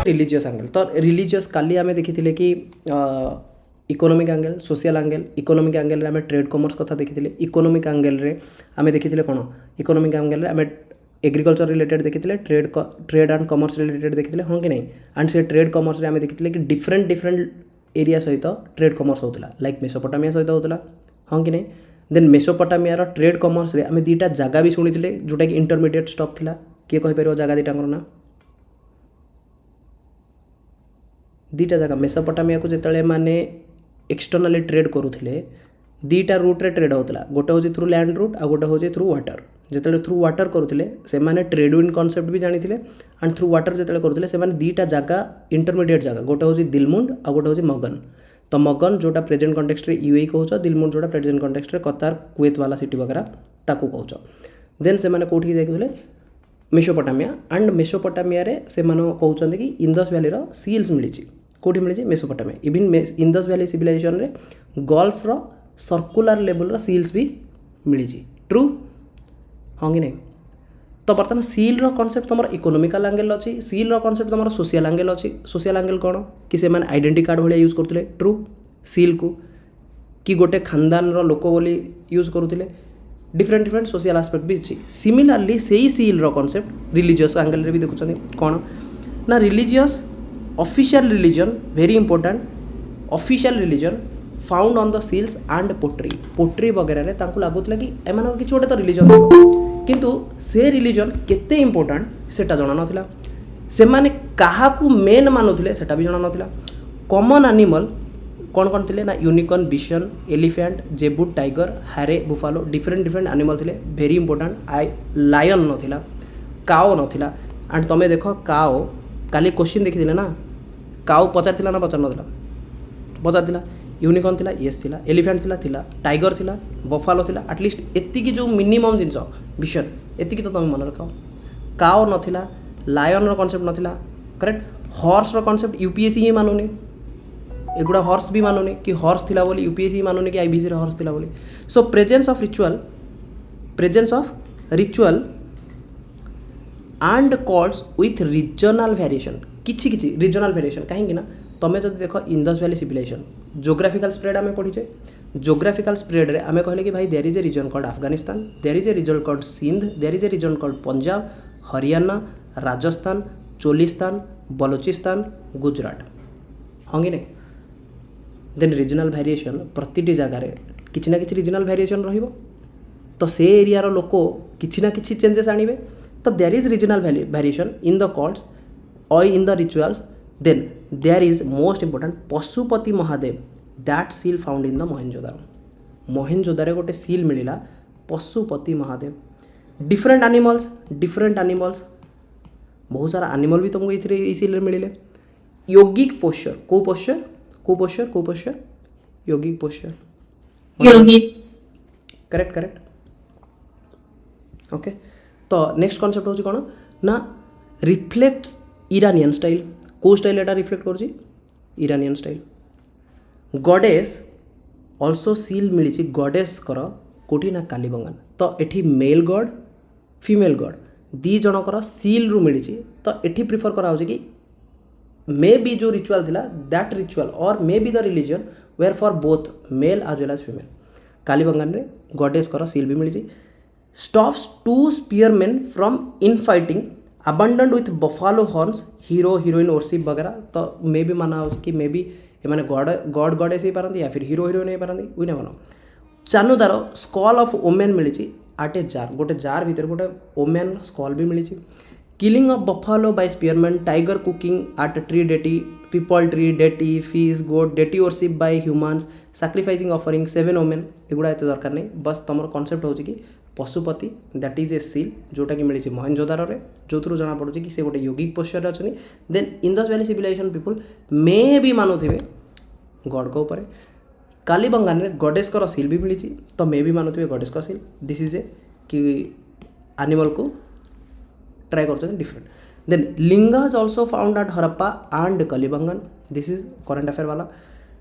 Religious angle तो religious काली आम देखी कि economic angle social angle economic angle रे आम ट्रेड कमर्स कथा देखी इकोनोमिक एंगल रे आम देखी कौन इकोनोमिक एंगल रे आम एग्रीकल्चर रिलेटेड देखी ट्रेड एंड कमर्स रिलेटेड देखी हाँ कि नहीं एंड से ट्रेड कमर्स आम देखी कि डिफरेंट डिफरेंट एरिया सहित ट्रेड कमर्स होता लाइक मेसोपोटामिया सहित होता हाँ कि नहीं देन मेसोपोटामिया ट्रेड कमर्स रे आम दुईटा जगह भी शुणी जोटा कि इंटरमीडिएट स्टॉप थिला किए कहीपर जगह दुईटा ना दुईटा जगह मेसोपोटामिया को जिते माने एक्सटर्नाली ट्रेड करुले दुईटा रूट्रे ट्रेड होता गोटे हूँ थ्रू लैंड रूट आ गोटे हूँ थ्रू वाटर जिते थ्रू वाटर करुले से ट्रेड विंड कॉन्सेप्ट भी जानी एंड थ्रू वाटर जिते करुले से दुईटा जगह इंटरमीडिएट जगह गोटे हूँ दिलमुंड आ गोटे हूँ मगन तो मगन जोटा प्रेजेंट कंटेक्स्ट रे यूएई कहूच दिलमुंड जोटा प्रेजेंट कंटेक्स्ट रे कतार कुवेत वाला सिटी वगैरह ताकू कहूच देन से कौटी जाइए मेसोपोटामिया एंड मेसोपोटामिया रे से कहते कि इंदस वैली सील्स मिली कौटी मिली Mesopotamia even Indus valley civilisation रे गल्फ रो सर्कुलर लेवल रो सील्स भी मिली ट्रू हाँ कि नहीं तो बर्तमान सील रो कॉन्सेप्ट तुम इकोनोमिकल एंगल अच्छी सील रो कॉन्सेप्ट तुम सोशल एंगल अच्छी सोशल एंगल कौन कि से आइडेंटिटी कार्ड भाया यूज करते ट्रू सील को कि गोटे खानदान रो लोक बोली यूज करुले डिफरेंट डिफरेंट सोशल एस्पेक्ट भी अच्छी सिमिलरली से ही सील रो कॉन्सेप्ट रिलीजियस एंगल रे भी देखुं कौन ना religious official religion very important official religion found on the seals and pottery वगैरह रे तांको लागुतला कि एमान किछि गोटे तो रिलीजन किंतु से रिलीजन केते इंपोर्टेंट सेटा जणा नथिला से माने काहाकू मेन मानुथिले सेटा भी जणा नथिला कॉमन एनिमल कौन कौन थे ना unicorn bison elephant zebu tiger हारे बुफालो डिफरेंट डिफरेंट एनिमल थे वेरी इंपोर्टेंट लायन नथिला काओ नथिला एंड तमे देख काओ काली क्वेश्चन देखी ना काओ पचार ना पचार नथिला पचार यूनिकॉर्न थिला येस थिला एलिफेंट थिला टाइगर थिला बफालो थिला एटलिस्ट एतिकी जो मिनिमम जिनस विशन एतिकी तो तुम मन रख काओ नथिला लायन रो कॉन्सेप्ट नथिला करेक्ट हॉर्स रो कॉन्सेप्ट यूपीएससी ही मानुनी एगुड़ा हॉर्स भी मानुनी कि हॉर्स थिला बोली यूपीएससी मानुनी कि आईबीसी रे हॉर्स थिला बोली so presence of ritual and cults with regional variation किछि किछि रिजनल वेरिएशन कहीं ना तमें जब देख Indus valley civilization geographical spread आम पढ़ीचे जोग्राफिकल स्प्रेड रे आम कहले कि भाई there is a region called Afghanistan there is a region called Sindh there is a region called Punjab Haryana Rajasthan Cholistan Balochistan Gujarat हाँ कि नहीं देन रिजनल वेरिएशन प्रति जगार किसी ना कि रिजनल वेरिएशन रहिबो तो से एरिया रो लोक किसी ना कि चेंजेस आनिबे तो there is regional variation in the cults और in the rituals then there is most important Pashupati Mahadev that seal found in the Mohenjodaro गोटे सील मिला पशुपति महादेव डिफरेंट एनिमल्स बहुत सारा एनिमल भी तुमको ये सील मिले yogic posture yogic posture correct okay तो नेक्स्ट कॉन्सेप्ट होची कौन ना रिफ्लेक्ट्स इरानियन स्टाइल को स्टाइल एटा रिफ्लेक्ट कर Iranian style goddess also seal मिली गॉडेस कर कोठी ना कालीबंगान तो एठी मेल गॉड फीमेल गॉड दी जनकर सील रु मिली तो एठी प्रिफर करा कि मे बी जो रिचुअल थिला दैट रिचुअल और maybe the religion where for both male as well as female Kalibangan रे गॉडेस कर सील भी मिली stops to spearman from in fighting abandoned with buffalo horns hero heroine worship वगैरह तो may भी माना कि मे भी ये गॉड गॉडेस हो पारती या फिर हीरो हीरोइन हो पारती वी नेवर नो चानुदार स्कल ऑफ ओमेन मिली आट ए जार गोटे जार भीतर गोटे ओमेन स्कल भी मिली killing of buffalo by spearman tiger cooking at tree deity peepal tree deity fish goat deity worship by humans sacrificing offering 7 woman एगुड़ा एत दरकार नहीं बस तुम कॉन्सेप्ट हो कि Pashupati that is a seal जोटा कि मिली मोहेनजोदारो रे जो थ्रू जना पड़ुछि कि से गोटे योगिक पोस्चर रे अछनी then Indus valley civilization people may भी मानुथिबे गॉड को ऊपर कालीबंगान रे गॉडेस कर सील भी मिली तो मे भी मानुथिबे गॉडेस कर सील दिस इज ए कि एनिमल को ट्राई कर different then linga is also found at Harappa and Kalibangan this is current affair वाला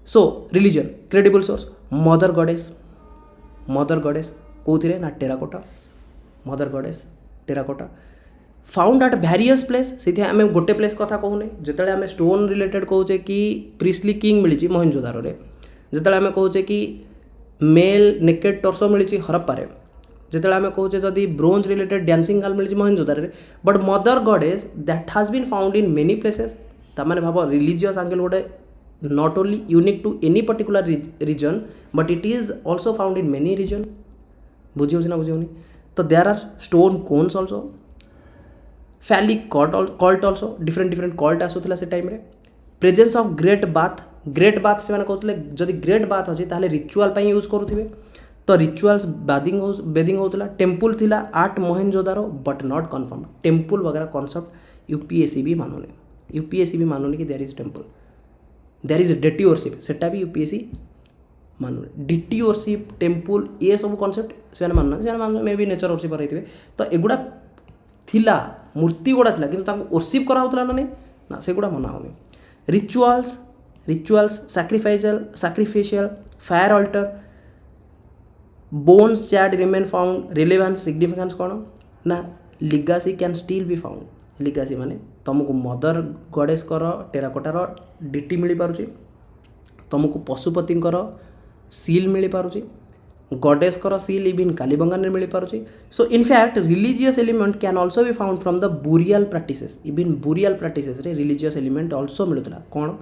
so religion credible source mother goddess कौन ना terracotta mother goddess terracotta found at various place से आम गोटे place कथा कहूने जिते आम स्टोन रिलेटेड कहे कि प्रिस्टली किंग मिली मोहनजोदारो जिते आम कहे कि मेल नेकेड टर्सो मिली हरप्पारे जिते आम कहे जदि ब्रोंज रिलेटेड डांसिंग गर्ल मिली Mohenjodaro but mother goddess that has been found in many places ताने भाव रिलीजियस एंगल गोटे not only unique to any particular region but it is also found in many region बुझे ना बुझे तो there are stone cones also phallic cult also different cult आसूला से time रे प्रेजेंस ऑफ ग्रेट बाथ से कहते जदि ग्रेट बाथ अच्छी ताहले रिचुअल यूज करुवे तो रिचुअल्स बेदिंग होता टेम्पल थिला at Mohenjodaro but not confirm temple वगैरह कॉन्सेप्ट यूपीएससी भी मानुनी कि there is temple there is deity worship सेटा भी यूपीएससी मानुनी डीटी वर्शिप टेम्पल ये सब कॉन्सेप्ट से मानुना मे बी नेचर वर्शिप रही तो एगुड़ा थिला मूर्ति गुड़ा थिला किंतु तांको वर्शिप करा होतला ना नहीं ना सेगुड़ा मना होनी rituals sacrificial fire alter bones chat remain found relevance significance कौन ना लिगासी कैन स्टिल बी फाउंड लिगासी माने तुमको मदर गॉडेस कर टेराकोटार डीटी मिल पारुची तुमको पशुपति सील मिल पारुची गॉडेस कर सील इवन कालीबंगान मिल पारुची so in fact religious element can also be found from the burial practices even burial practices रे रिलीजियस एलिमेंट ऑल्सो मिलुला कौन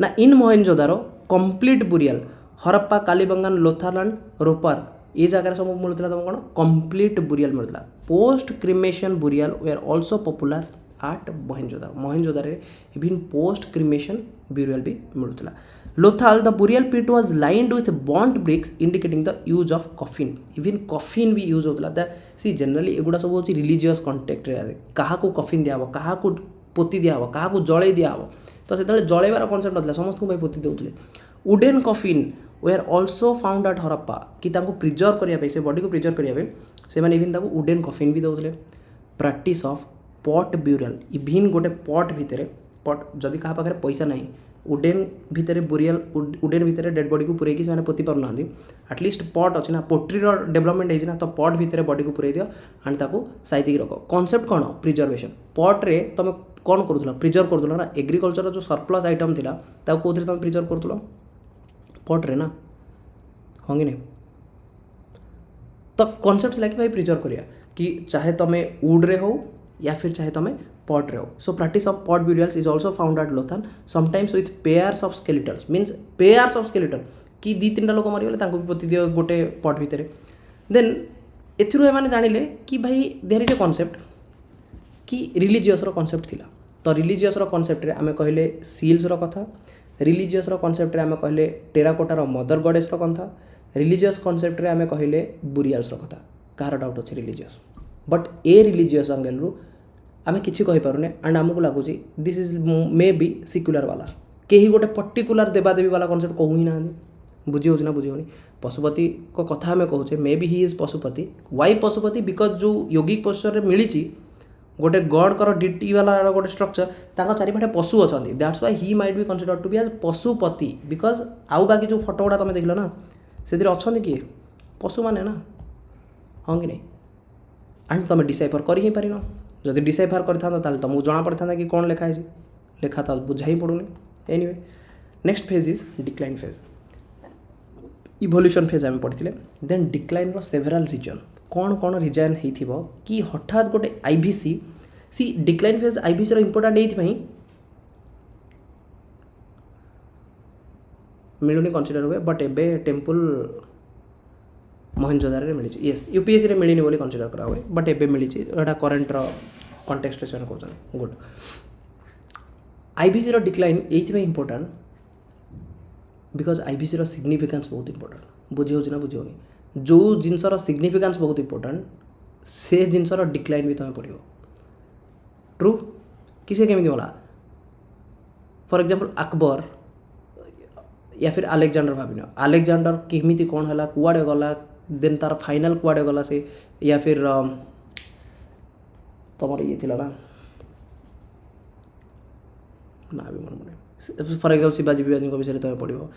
ना in Mohenjodaro complete burial Harappa Kalibangan Lothal and Ropar ये जगह सब मिलता तुम कौन कंप्लीट बुरियल मिलता post cremation burial were also popular at Mohenjodaro even post cremation burial भी मिलूला Lothal the burial pit was lined with burnt bricks indicating the use of coffin even coffin भी यूज होता दैट सी जनरली एगुड़ा सब हूँ religious contact क्या coffin दिया क्या पोती दिया क्या जड़े दिया तो से जड़ेबार कनसेप्ट ना समस्त पोती देते wooden coffin were also found at Harappa कि प्रिजर्व करने से बॉडी को प्रिजर्व करने से इवन वुडेन कॉफिन भी देते practice of pot burial even गोटे पॉट भितर पॉट जदि क्या पाखे पैसा ना वुडेन भितर बुरियल वुडेन भितर डेड बॉडी को पुरेकी से पोती पार ना आटलिस्ट पॉट अच्छी ना पोट्रीर डेवलपमेंट होना तो पॉट भितर बॉडी को पुरे दियो एंड ताको साइतिक रख कॉन्सेप्ट कौन प्रिजर्वेशन पॉट्रे तुम कौन करूला प्रिजर्व करूला ना एग्रिकल्चर जो सरप्लस आइटम थिला ताको कोथरे तुम प्रिजर्व करूला पॉट्रे ना हाँ कि नहीं तो कॉन्सेप्ट था कि भाई प्रिजर्व करिया कि चाहे तुम्हें वुड रे हो या फिर चाहे तुम्हें पॉट रे हो so practice of pot burials is also found eight Lothal sometimes with pairs of skeletons means pairs of skeleton कि दी तीन लोक मरीगले भी पोती दियो गोटे पॉट भितर देन एथिरु एमाने जानिले कि भाई देयर इज ए कॉन्सेप्ट कि रिलीजियस कॉन्सेप्ट थिला तो रिलीजियस कॉन्सेप्ट रे आमे कहले सील्स कथा रिलीजियस कॉन्सेप्ट रे आमे कहले टेराकोटार मदर गॉडेस कथा रिलीजियस कॉन्सेप्ट रे आमे कहले बुरियल्स कथा कार डाउट अच्छे religious but a religious angle रु आमे किछि कहि पारुने एंड आमको लागुची this is may be secular वाला केही गोटे पर्टिकुलर देवादेवी वाला कॉन्सेप्ट कहू ही ना बुझी हो ना बुझी होनी पशुपति को कथा आमे कहूचे may be he is Pashupati why Pashupati because जो योगिक पोस्चर रे मिली गोटे गॉड कर डीटी वाला गोटे स्ट्रक्चर ताको चारिपाटे पशु अच्छा that's why he might be consider to be as Pashupati because आउ बाकी जो फटो गुड़ा तुम देख ना से अच्छा किए पशु मैंने ना हाँ कि नहीं एंड तुम डिसाइफर कर ही पार जब डिसाइफर कर तुमको जना पड़ था कि कौन लिखाई लेखा तो बुझा ही पड़ूनी anyway next phase is decline phase evolution phase आम पढ़ी देन डिक्लाइन रो सेवेराल रीजन कौन कौन रीजन हो कि हठात गोटे आईवीसी सी डिक्लाइन फेज आईवीसी रो इंपोर्टेंट ये मिलूनी कनसीडर हुए बट एबे टेम्पल मोहनजोदारो मिली येस यूपीएससी रे मिलनी बोली कनसीडर करा हुए बट एबे मिली करेन्ट कंटेक्स्ट से कहते गुड आईवीसी रो डिक्लाइन ये इंपोर्टेंट बिकज आईवीसी रो सिग्निफिकेंस बहुत इंपोर्टेंट बुझी होना बुझी होनी जो जिनसर सिग्निफिकेंस बहुत इंपोर्टेंट से जिनसर डिक्लाइन भी तुम्हें पड़ो ट्रू किसे केमी गला फॉर एग्जांपल अकबर या फिर अलेक्जेंडर भाविन अलेक्जेंडर केमिति कौन है कुआड़े गला देन तार फाइनल कुआड़े गला से या फिर तुम ये थी ना भी मन मन फॉर एग्जांपल शिवाजी विभाजी विषय तुम्हें पढ़ो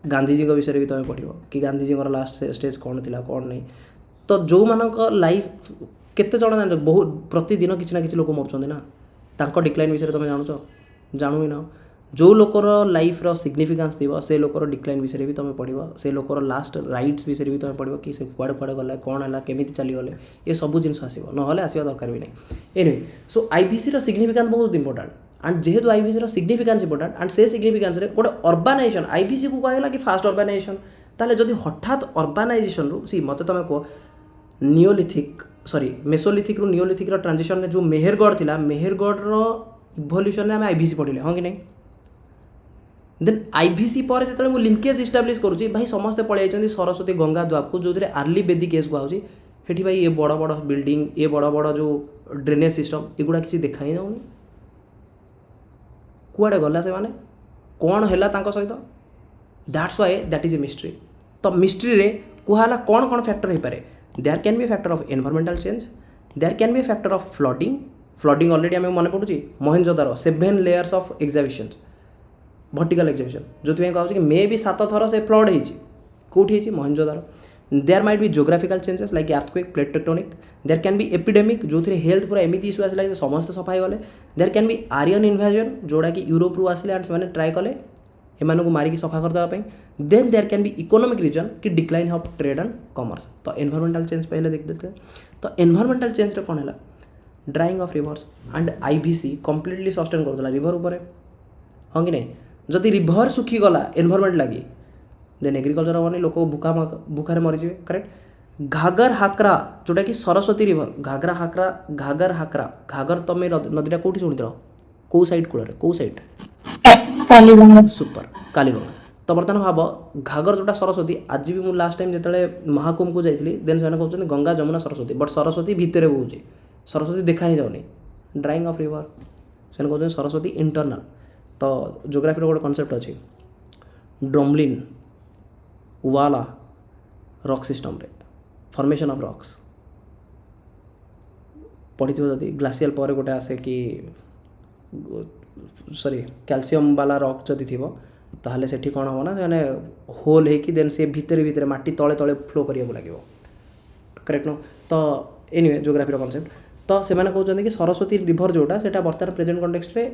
गांधीजी विषय भी तुम्हें पढ़ो कि गांधीजी लास्ट स्टेज कौन थी कौन नहीं तो जो मान लाइफ केते जण जान बहुत प्रतिदिन किसी ना किसी लोक मरुचंदी ना तांको डिक्लाइन विषय तुम जानुच जानू ही ना जो लोकर लाइफ रो सिग्निफिकेंस थी से लोकर डिक्लाइन विषय भी तुम पढ़ से लोकर लास्ट राइट्स विषय भी तुम पढ़ कि से कुआड़े कुआड़े गला कौन है केमी चलीगले ये सब जिन आसो ना आसवा दरकार भी नहीं एनिवे सो आईबीसी रो सिग्निफिकेंस बहुत इंपोर्टेंट एंड जेहेतु आईबीसी रो सिग्निफिकेंस इंपोर्टेंट एंड से सिग्निफिकेंस रे गोटे अर्बानाइजेशन आईबीसी को कहला कि फास्ट अर्बानाइजेशन ताले जदि हठात अर्बानाइजेशन रु सी मते तुम कह नियोलिथिक सॉरी मेसोलिथिक रु नियोलिथिक रो ट्रांजिशन जो मेहरगढ़ थिला मेहरगढ़ रो इवोल्यूशन में आम आईबीसी पढ़ले हाँ कि नहीं देन आईबीसी पर जो लिंकेज इस्टाब्लीश करुँच भाई समस्ते पलि सरस्वती गंगा द्वाब को जो आर्ली बेदी केस कहूँ हेठी भाई ये बड़ बड़ बिल्डिंग ये बड़ बड़ जो ड्रेनेज सिस्टम एगुड़ा किसी देखा ही जाऊनी कुआड़े गला से माने कौन है सहित that's why that is a mystery तो मिस्ट्री रे कहला कौन कौन फैक्टर हो पारे there can be factor of environmental change there can be factor of flooding already आम मन पड़ू Mohenjodaro 7 layers of examinations vertical examination जो कहूँ कि मे भी 7 थर से फ्लड होती Mohenjodaro there might be geographical changes like earthquake plate tectonic there can be epidemic जो हेल्थ पूरा एमती इश्यू आसला समस्त सफा गले there can be Aryan invasion जोड़ा कि यूरोप रु आसिले एंड से ट्राए कले एमान को मारिकी सफा करदेवाई then there can be economic reason कि decline of trade and commerce तो एनवायरमेंटल चेंज पहले देख देते तो एनवायरमेंटल चेंज रे कौन है drying of rivers and IVC completely sustain करदेला रिवर उपर हाँ कि नहीं जदि रिभर सुखीगला एनवायरमेंट लगी देन एग्रिकल्चर हेनी लोक भूखार मरीजे करेक्ट घागर हाकरा जोटा कि सरस्वती रिभर घाघरा हाकरा घागर तुम नदीटा कौटी शुणी कौ साइड कूल कौ साइड सुपर कालीगंगा तो बर्तमान भाव घागर जोटा सरस्वती आज भी मुझे लास्ट टाइम जो महाकुंभ को जाइली देन से कहते गंगा जमुना सरस्वती बट सरस्वती भितर बोचे सरस्वती देखा ही जाऊनी ड्राइंग ऑफ रिवर से कहते सरस्वती इंटरनल तो जियोग्राफी गोटे कनसेप्ट अच्छी ड्रमलिन उवाला रॉक सिस्टम रे फॉर्मेशन ऑफ रॉक्स पढ़ी जदि ग्लासियल पर गोटे आसे कि सॉरी कैल्शियम वाला रॉक जदि थी ताहले सेठी कौन हम ना मैंने होल होगी देन से भितर भितर माटी तले तले फ्लो करिया लगे करेक्ट नो तो एनीवे जियोग्राफी कनसेप्ट तो से कहते कि सरस्वती रिभर जोटा से बर्तमान प्रेजेंट कंटेक्स्ट रे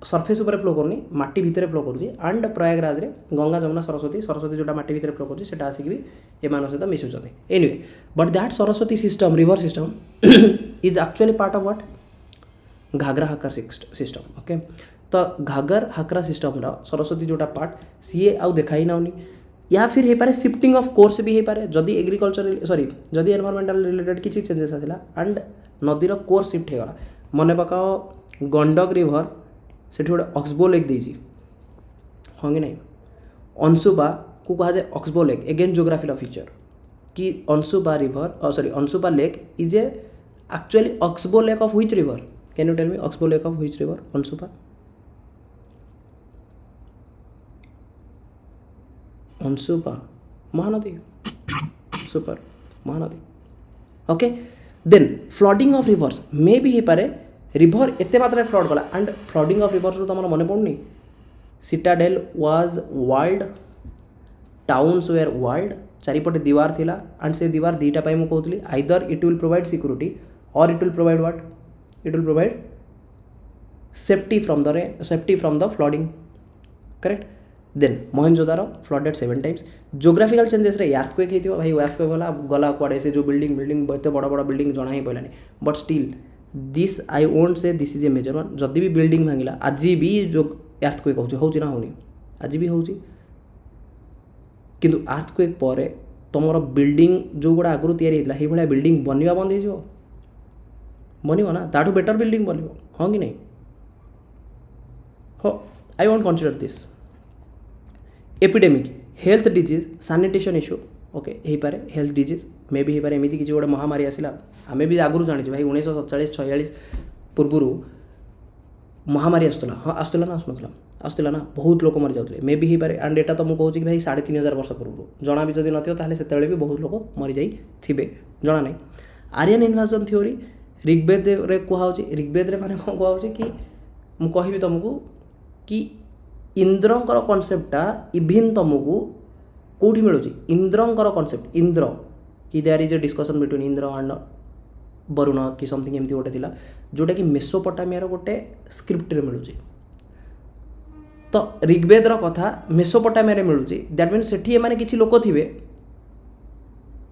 सरफेस उपर फ्लो करनी माटी भितर फ्लो करुँच एंड प्रयागराज रे गंगा जमुना सरस्वती जोटा माटी भितर फ्लो करुँच से आसिक भी एम सहित मिशुच्च anyway but that Saraswati system river system is actually part of what Ghaggar Hakra system okay तो घाघर हाकरा सिस्टम सरस्वती जोटा पार्ट सी आउ देखा ही नाउनी या फिर हो पारे शिफ्टिंग ऑफ कोर्स भी हो पारे जदि एग्रिकल्चर सॉरी जदि एनवायरमेंटल रिलेटेड किसी चेंजेस आसला एंड नदीर कोर्स शिफ्ट होगा मन पकाओ गंडक रिभर से गोटे ऑक्सबो लेक देजी हाँ कि नहीं अंशुबा को कहा जाए oxbow lake again geographical feature कि Ansupa river sorry Ansupa lake is a actually oxbow lake of which river can you tell me oxbow lake of which river Ansupa Ansupa Mahanadi super Mahanadi okay then flooding of rivers मे भी हो पारे river एत मात्रा flood गला and flooding of reverse तुम मन पड़नी citadel was walled towns were walled चारिपटे दीवार थिला एंड से दीवार दीटा मुझे कहती either it will provide security or it will provide what it will provide safety from the flooding correct then Mohenjodaro flooded 7 times geographical changes रे अर्थक्वेक होती भाई अर्थक्वेक गला कुआड़े से जो बिल्डिंग एत बड़ बड़ बिल्डिंग जना ही पड़ानी but still this I won't say this is a major one जदि भी बिल्डिंग भांगिला आज भी जो अर्थक्वेक होना होनी आज भी होची किंतु अर्थक्वेक पर तुम बिल्डिंग जो गुड़ा आगुरी तैयारी होता बिल्डिंग बनवा बंद हो बनव ना ताठू बेटर बिल्डिंग बन हाँ कि नहीं हो I won't consider this epidemic health disease sanitation issue okay हो पारे हेल्थ डिजीज मे भी हो पारे एमती किसी गोटे महामारी आसला आम भी आगुरी जानी भाई 1947-46 पूर्व महामारी आसला हाँ आसला ना आसला ना बहुत लोक मरी जाते मे भी हो पारे एंड एटा तो मुझे कहूँ कि भाई 3500 वर्ष पूर्व जना भी जब नथियो से भी बहुत लोक मरी जाइए जना नहीं आर्यन इन्वेजन थ्योरी ऋग्वेद रे कहुच्छे ऋग्वेद रे माने कौन कहुच्छे कि मुझे कहबी तुमको कि इंद्रंकर कनसेप्टा इभिन तुमको कौटी मिलूँ इंद्रंकर कनसेप्ट इंद्र कि there is a discussion between Indra and Varun कि समथिंग एमती गोटे थिला जोटा कि मेसोपोटामिया गोटे स्क्रिप्ट रे मिलुची तो ऋग्वेदर कथा मेसोपोटामिया मिलूँ दैट मीन सेठी एमाने किछि लोक थिबे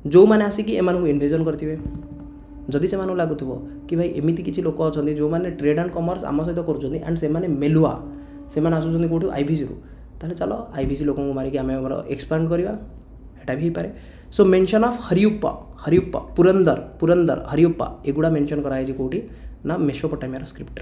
जो मैंने आसिक एमानकु इन्वेजन करथिबे जदि से लगुव कि भाई एमती किसी लोक अच्छा जो मैंने ट्रेड एंड कमर्स आम सहित कर एंड से मेलुआ से आसुच्च कौटू आईभीसी रू ताले चलो आईभीसी लोक मारिक आम एक्सपांड करवा एटा भी पारे सो मेंशन ऑफ हरियुप्पा पुरंदर हरियुप्पा एगुड़ा मेंशन कराई कौटी ना मेसोपोटामिया स्क्रिप्ट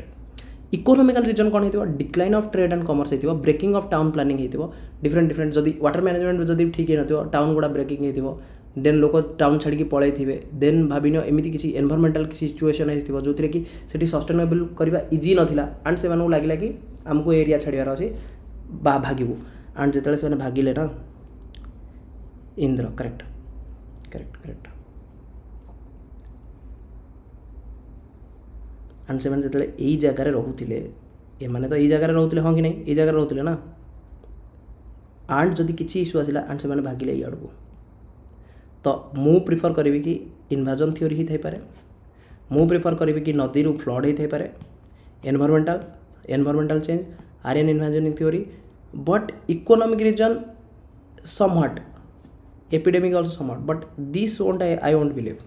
इकोनॉमिकल रीजन कौन हो decline of trade and commerce हो ब्रेकिंग ऑफ टाउन प्लानिंग हो डिफरेंट जदि वाटर मैनेजमेंट जदि ठीक हो टाउन गुड़ा ब्रेकिंग हो देन लोक टाउन छाड़ी पड़े थे देन भाविन एमती किसी एनवायरमेंटल सिचुएशन हो जो कि सेठी सस्टेनेबल करवा इजी नाला एंड से लगे कि आमको एरिया छाड़ार अच्छे भागू एंड जिते से भागिले ना Indra correct correct correct and से जो यही जगार रोते एमाने तो यही जगार रोते हाँ कि नहीं ये जगह रोते ना एंड जदि किसी इश्यू आसला एंड से भागिले इड़ को तो मु प्रिफर करी कि इन्वाजन थ्योरी ही थाईपे मु प्रिफर करी कि नदी रू फ्लड होता है environmental change Aryan invasion theory but economic reason somewhat epidemic also somewhat but this won't I won't believe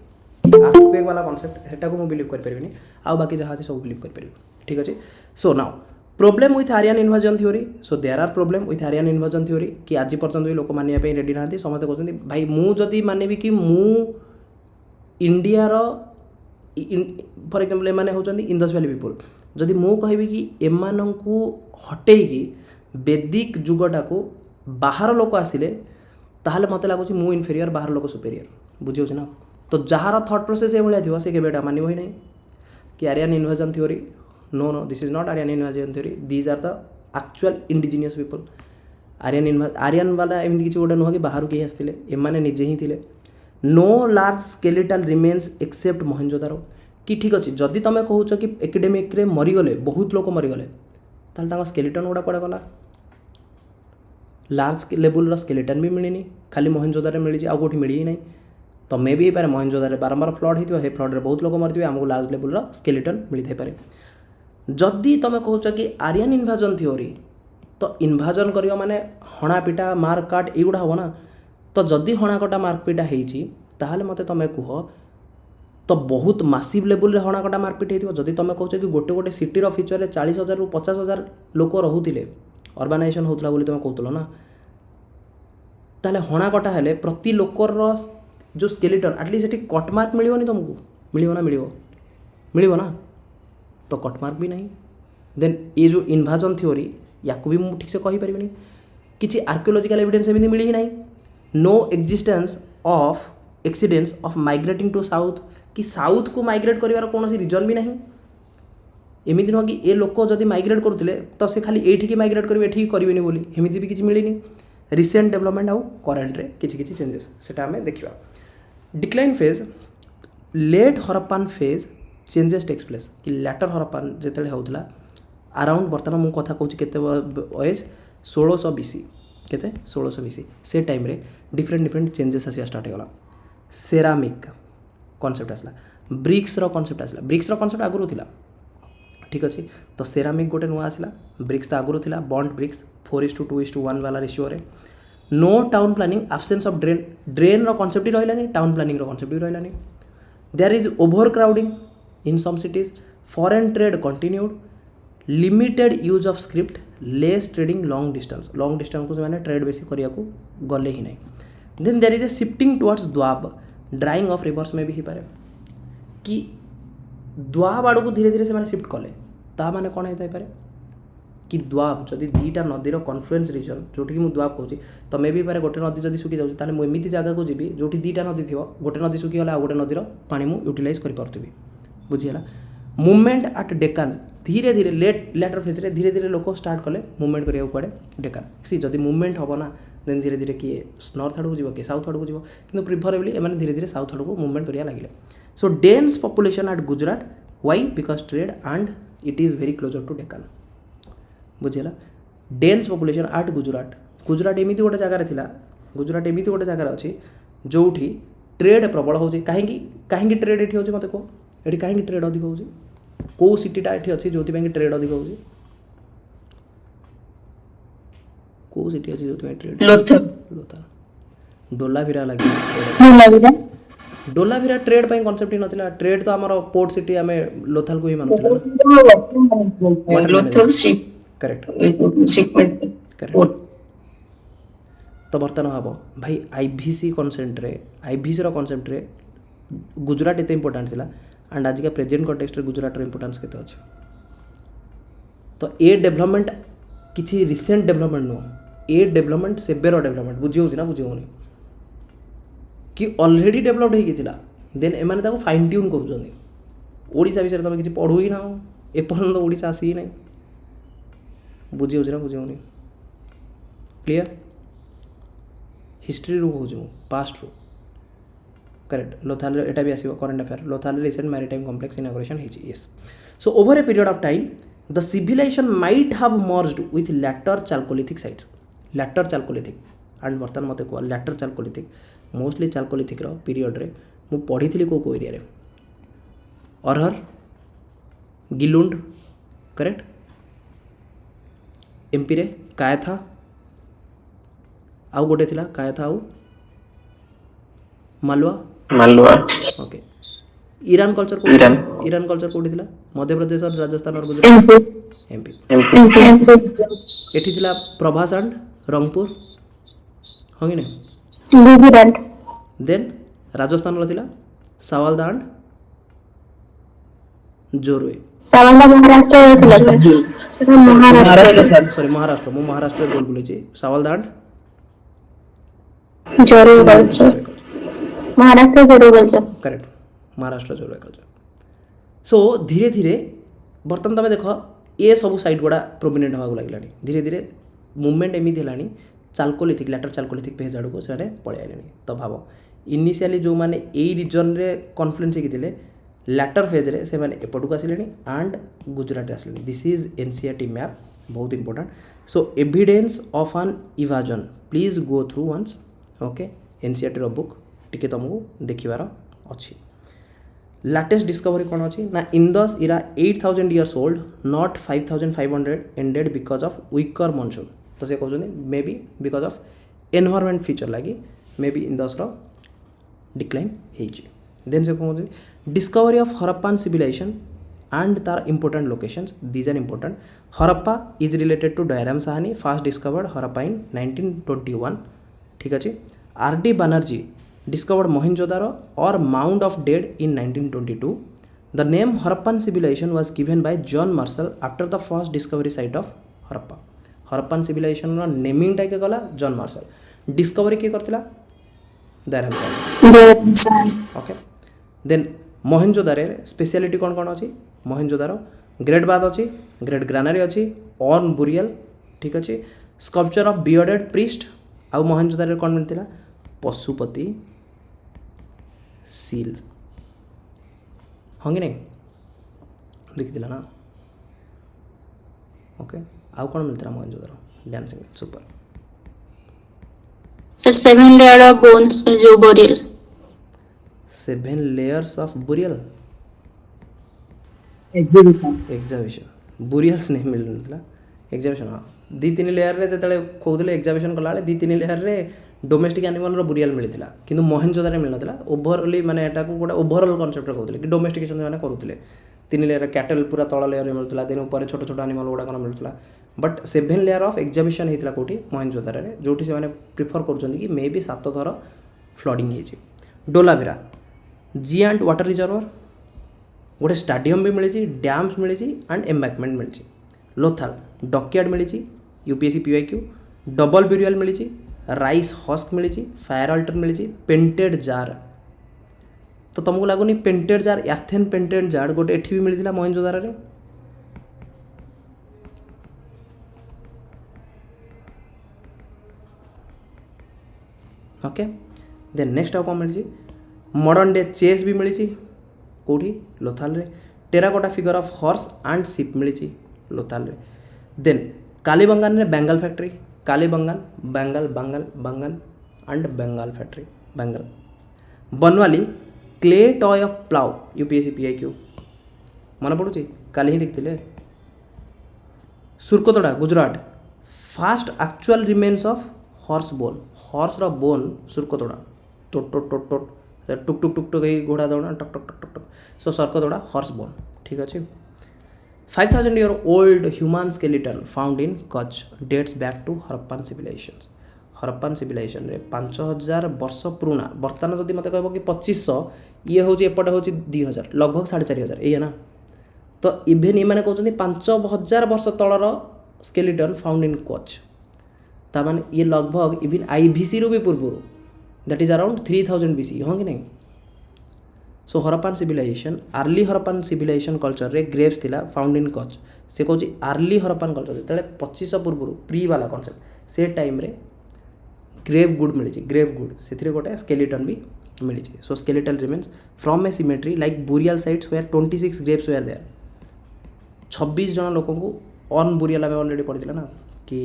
earthquake वाला कॉन्सेप्ट सेटा को मुझे बिलीव कर आउ बाकी जहाँ अच्छे सब बिलीव कर ठीक अच्छे so now problem with Aryan invasion theory so there are problem with Aryan invasion theory कि आज पर्यटन भी लोक मानिया रेडी ना समस्त कहते भाई मुझे मानवी कि मु इंडियार फॉर एग्जांपल एमाने होचंदी इंडस वैली पीपल जदि मु कहबी कि एमानंकु हटेइकी वैदिक जुगटा को बाहर लोक आसिले ताहले मते लागुची मु इनफेरियर बाहर लोक सुपेरियर बुझी होछ ना तो जहार थॉट प्रोसेस ए भलिया थिबो से केबेटा मानिबो ही नहीं कि Aryan invasion theory no this is not Aryan invasion theory these are the actual indigenous people Aryan वाला एमती किसी गोटे नुह कि बाहर किए आसते एमाने निजे ही थे no large skeletal remains except Mohenjodaro कि ठीक अच्छे जदि तुम कौच कि एपिडेमिक रे मरीगले बहुत लोक मरीगले ताल स्केलेटन गुड़ा कड़े गला लार्ज लेवल स्केलेटन भी मिलनी खाली मोहेंजोदार मिली आउ कौटी मिली ही नहीं तो मे भी पारे मोहेंजोदार बारंबार फ्लड होती है फ्लड्रे बहुत लोक मरी आमको लार्ज लेवल स्केलेटन मिलता पारे जदि तुम कौच कि आर्यन इन्वाजन थ्योरी तो इन्वाजन कर माने हणापिटा मार्क काट युड़ा हम ना तो जदि हणाकटा मार्कपिटा होते मत तुम कह तो बहुत मासिव लेवल रे हणाकटा मार्कपिट हो जदि तुम कौच कि गोटे गोटे सिटीर फीचर 40,000 रू 50,000 लोक रोते अर्बानाइजेशन होता तुम कहूल ना ताले हणाकटा हेले प्रति लोकर जो स्केलेटन आटलिस्ट कटमार्क मिलनी तुमको मिल ना तो कटमार्क भी नहीं देन ये जो इन्वाजन थ्योरी या भी मुझे ठीक से कहीपरि किसी आर्कियोलॉजिकल एविडेंस एमती मिली ही नहीं no existence of accidents of migrating to south कि साउथ को माइग्रेट कर कौन रिजन भी नहीं एमती नुह कि ये लोक जब माइग्रेट करुले तो से खाली ये माइग्रेट करेंगे ये करेंगे बोली एमती भी किसी मिलनी रिसेंट डेवलपमेंट आउ करेन्ट रे किसी चेंजेस से आम देखा decline phase late Harappan phase changes takes place कि लैटर हरप्पान जिते होता अराउंड बर्तमान मुझे कथा कहूँ केते एज 1600 BC केते 1600 BC से टाइम रे डिफरेंट चेंजेस आसा स्टार्ट होगा सेरामिक कॉन्सेप्ट आसला ब्रिक्स रो कॉन्सेप्ट आसला ब्रिक्स रो कॉन्सेप्ट आगुरी थिला ठीक अच्छे तो सेरामिक गोटे नुआ आसला ब्रिक्स तो आगुरी थिला बॉन्ड ब्रिक्स 4:2:1 वाला रेशियो रे no town planning absence of drain रो कॉन्सेप्ट ही रहिलानी टाउन प्लानिंग रो कॉन्सेप्ट भी रहिलानी there is over crowding in some cities foreign trade continued limited use of script less trading long distance को से ट्रेड बेसी करिया को गले ही नहीं then there is a shifting towards Doab drying of rivers में भी ही पारे कि द्वाब आड़ को धीरे धीरे से शिफ्ट कले ता माने कौन होता है कि द्वाब जदि दीटा नदीर कन्फ्लुएंस रीजन जोटि मुझे द्वाब कहूँ तो मे भी पारे गोटे नदी जब सुखी जाऊँगी मुझे एमती जगह को जी जो दीटा नदी थी गोटे नदी सुखीगला आ गोटे नदीर पानी मुझे यूटिलाइज करी बुझीगला मूवमेंट आट डेकान धीरे धीरे लेटर फेज रे धीरे धीरे लोक स्टार्ट कले मूवमेंट करिया कड़े डेकान सी जदि मूवमेंट हम ना देन धीरे धीरे किए नॉर्थ आड़ को जी किए साउथ आड़ को जी कि प्रिफरेबली एम धीरे धीरे साउथ आड़ को मूवमेंट करिया लगे so dense population at Gujarat why because trade and it is very closer to Deccan बुझेगा डेन्स पॉपुलेशन एट गुजरात एमती गोटे जगार गुजरात एमती गोटे जगार अच्छी जो ट्रेड प्रबल हो कहीं ट्रेड ये मत कह ये कहीं ट्रेड अधिक हो कौ सिटीटा ये अच्छी जो ट्रेड अधिक हो कौ सिटी अच्छी जो ट्रेड लोथल डोलाभिरा लगे डोलाभिरा ट्रेड ପାଇଁ କନସେପ୍ଟ ହିଁ ନଥିଲା ट्रेड तो ଆମର पोर्ट सिटी आम लोथल को ही मानुଥିଲା करेक्ट करेक्ट तो बर्तमान भाव भाई आईवीसी कनसेप्ट रे आईवीसी रो कनसेप्ट रे गुजरात एते इंपोर्टेंट थिला एंड आज का प्रेजेंट कॉन्टेक्स्ट रे गुजरात रो इंपोर्टेंस केते अछि तो ए डेवलपमेंट किछि रिसेंट डेवलपमेंट नो ए डेवलपमेंट सेबेर डेवलपमेंट बुझी होछि ना बुझी होनी कि ऑलरेडी डेवलप्ड होइकिथिला देन एमाने ताको फाइन ट्यून करूछन्ती ओडिसा विषय तुम किछि पढु ही ना एपर्यंत ओडिसा आसी ही नहीं बुझी होछि ना बुझी होनी क्लियर हिस्ट्री रू कहूँ मुझे पास्ट रू करेक्ट लोथाल एटा भी आसो current affair Lothal recent maritime complex inauguration है yes so over a period of time the civilization might have merged with later chalcolithic sites later chalcolithic and बर्तमान मत कह later chalcolithic mostly chalcolithic period रे मु पढ़ी थी को एरिया रे अरहर गिलुंड करेक्ट एमपी रे कायथा आउ गोटे थिला कायथा आउ मालवा ओके ईरान कल्चर कोठी थिला मध्य प्रदेश और राजस्थान और गुजरात एमपी एठी थिला प्रभास एंड रंगपुर होंगे नहीं देन राजस्थान रो थिला सावलदा एंड जोरुए सावलदा महाराष्ट्र थिला सर महाराष्ट्र मु महाराष्ट्र बोल बोले छी Savalda and Jorwe culture Maharashtra Jorwe culture correct Maharashtra Jorwe culture so धीरे धीरे बर्तमान तुम देख ये सब साइट गुड़ा प्रोमिनेंट होगा लगे धीरे धीरे मुवमेंट एमती है चाल्कोलिथिक लैटर चाल्कोलिथिक पेज आड़ को से पलि आए तो भाव इनिशियली जो मैंने यही रिजन रे कॉन्फ्लुएंस होते लैटर फेज रे से मैंने एपट को आसिले एंड गुजरात आसिले दिस इज एनसीईआरटी मैप बहुत important so evidence of an invasion please go through once okay NCERT रो बुक टिके तुमको देखिबार अच्छी लाटेस्ट डिस्कवरी कौन अच्छी ना Indus era 8000 years old not 5500 ended because of weaker monsoon तो से कहते may be because of environment feature लगी may be Indus decline then से कहते discovery of Harappan civilization and तार important locations these are important Harappa is related to Dayaram Sahni first discovered Harappa in 1921 ठीक अच्छे R D. Banerjee discovered Mohenjo-daro or Mound of Dead in 1922. The name Harappan civilization was given by John Marshall after the first discovery site of Harappa. Harappan civilization रो naming टाइक गला John Marshall discovery के करथिला Dayaram Sahni okay then Mohenjodaro speciality कौन कौन अच्छी Mohenjodaro great bath अच्छी great granary अच्छी ऑर्न बुरियल ठीक अच्छे स्कल्पचर ऑफ बियर्डेड प्रीस्ट आउ मोहेंजोदारो कौन मिलता पशुपति सील होंगे नहीं देखी ना ओके आउ कौन मिलता Mohenjodaro dancing super sir 7 layer of bones जो burial 7 layers of burial exhibition burials नहीं मिलता एग्जीबिशन हाँ दी तीन लेयर रे जतले खोदले एग्जीबिशन कला दी तीन लेयर रे डोमेस्टिक एनिमल रो बुरियल मिलता किंतु मोहेंजोदारो मिलता ओभरअली माने एटा को गोटे ओभरअल कॉन्सेप्ट कहते कि डोमेस्टिकेशन मैंने करूले तीन लेयर कैटल पूरा तल लेयर मिलता दिन ऊपर छोट छोट एनिमल गुड़ाक मिलता बट 7 लेयर ऑफ एग्जीबिशन होता कौटी मोहेंजोदारो जो से प्रिफर कर मे बी 7 थर फ्लडिंग हो डोलाभिरा जियांट वाटर रिजर्वर गोटे स्टाडियम भी मिली डैम्स मिली एंड एम्बैंकमेंट मिली लोथाल डॉकयार्ड मिली यूपीएससी पीवाईक्यू डबल ब्यूरियल मिली राइस हस्क मिली फायर अल्टर मिली पेंटेड जार तो तुमको लगुनि पेंटेड जार एथेन पेंटेड जार गोटे एठी भी मिलता मोहेंजोदारो रे ओके देन नेक्स्ट आउ कौन मिली मॉडर्न डे चेस भी मिली कौटी लोथाल रे terracotta figure of horse and ship मिली लोथाल रे देन कालीबंगान रे bangle factory Kalibangan bangle Bengal Bengal and bangle factory bangle Banawali clay toy of plough UPSC PYQ मन पड़ुची काली ही देखते Surkotada Gujarat first actual remains of horse bone horse रो बोन सुरकोतड़ा टोट टोट टोट टोट टुक टुक टुक टुक घोड़ा दौड़ा टक टक टक टक टक सो सर्कोतड़ा हॉर्स बोन ठीक अच्छे 5000 year old human skeleton found in Kutch dates back to Harappan civilizations. Harappan civilization रे 5000 वर्ष पुराना बर्तमान जदि मत कह कि 2500 ये हूँ एपटे हूँ 2000 लगभग 4500 ये ना तो इभेन ये मैंने कहते 5000 वर्ष तलर स्केलेटन फाउंड इन कच्छ ताने ये लगभग इभेन आईवीसी रू भी पूर्व दैट इज अराउंड 3000 बीसी हाँ कि नहीं सो हरप्पान सिविलाइजेशन आर्ली हरप्पान सिविलाइजेशन कल्चर रे ग्रेव्स थिला फाउंड इन कच्छ से कहूँ आर्ली हरप्पान कल्चर जो 2500 पूर्व प्री वाला कॉन्सेप्ट से टाइम रे ग्रेव गुड मिली ग्रेव गुड से गोटे स्केलेटन भी मिली so skeletal remains from a cemetery like burial sites where 26 graves were there 26 जन लोक ऑन बुरियाल आम ऑलरेडी पढ़ी ना कि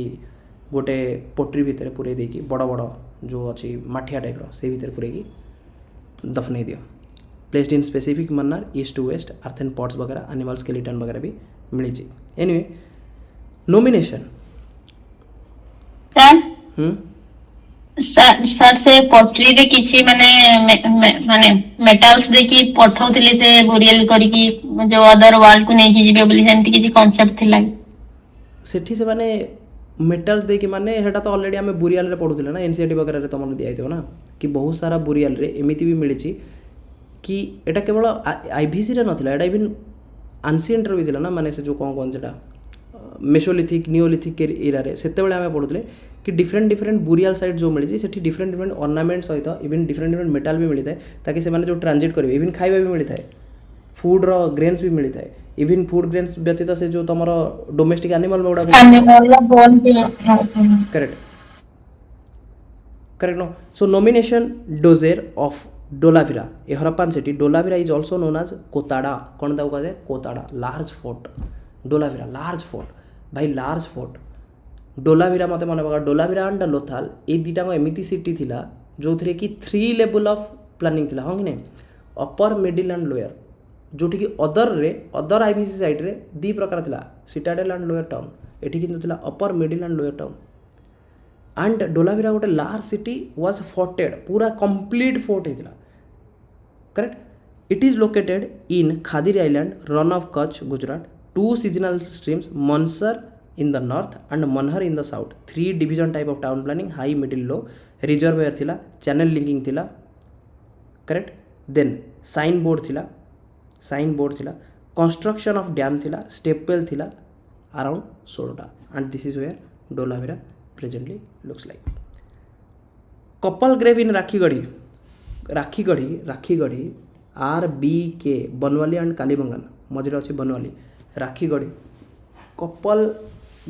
गोटे पोट्री भितर पूरे देकी बड़ बड़ जो अच्छी माठिया टाइप से भितर पूरे दफन दियो placed in specific manner east to west earthen pots वगैरह एनिमल स्केलेटन वगैरह भी मिली एनीवे नॉमिनेशन सर से पोट्री रे किछि माने मेटल्स दे की पठाउथिले से बोरियल करी की जो अदर वर्ल्ड को नहीं की जिबे बोली सेंती किछि कांसेप्ट थिला सेठी से माने मेटल्स दे की माने हेटा तो ऑलरेडी हमें बुरियाल रे पढुथिले ना एनसीईआरटी वगैरह रे तमन दिया आइतो ना कि बहुत सारा बुरियाल रे एमिति भी मिली कि एटा केवल आईवीसी रे नथिला एटा इवन एंशिएंट रे भी थिला ना माने से जो कोन जेटा मेसोलिथिक नियोलिथिक एरा रे सेते बेले हमें पढुथिले कि डिफरेंट डिफरेंट बुरियाल साइट जो मिली सेठी डिफरेंट डिफरेंट ऑर्नामेंट सहित इवन डिफरेंट डिफरेंट मेटाल भी मिलता है ताकि से माने जो ट्रांजिट करेंगे इवन खाଇବା भी मिलता है फूड रो ग्रेन्स भी मिलता है इवन फूड ग्रेन्स व्यतीत से जो तुम डोमेस्टिक एनिमल गुड़ा correct correct no so nomination dossier of Dholavira a Harappan city Dholavira is also known as Kotada कौन दाव कहे Kotada large fort Dholavira large fort भाई लार्ज फोर्ट डोलावीरा मत मन पका डोलावीरा एंड लोथाल ये दुटा एमती सिटी थिला जो थे कि 3 लेवल ऑफ प्लानिंग थिला हाँ कि नहीं अपर मिडिल एंड लोअर जोटी कि अदर आईवीसी साइड रे दी प्रकार थिला सिटाडेल एंड लोअर टाउन एठी किंतु थिला upper middle and lower town and Dholavira गोटे लार्ज सिटी वाज फोर्टेड पूरा कंप्लीट फोर्ट होता correct it is located in Khadir island run of Kutch Gujarat 2 seasonal streams Mansar in the north and Manhar in the south 3 division type of town planning high middle low reservoir थिला channel linking थिला correct then sign board थिला construction of dam थिला step well थिला around 16 and this is where Dolavira presently looks like couple grave in Rakhigarhi RBK Banawali and Kalibangan मझे अच्छे Banawali Rakhigarhi couple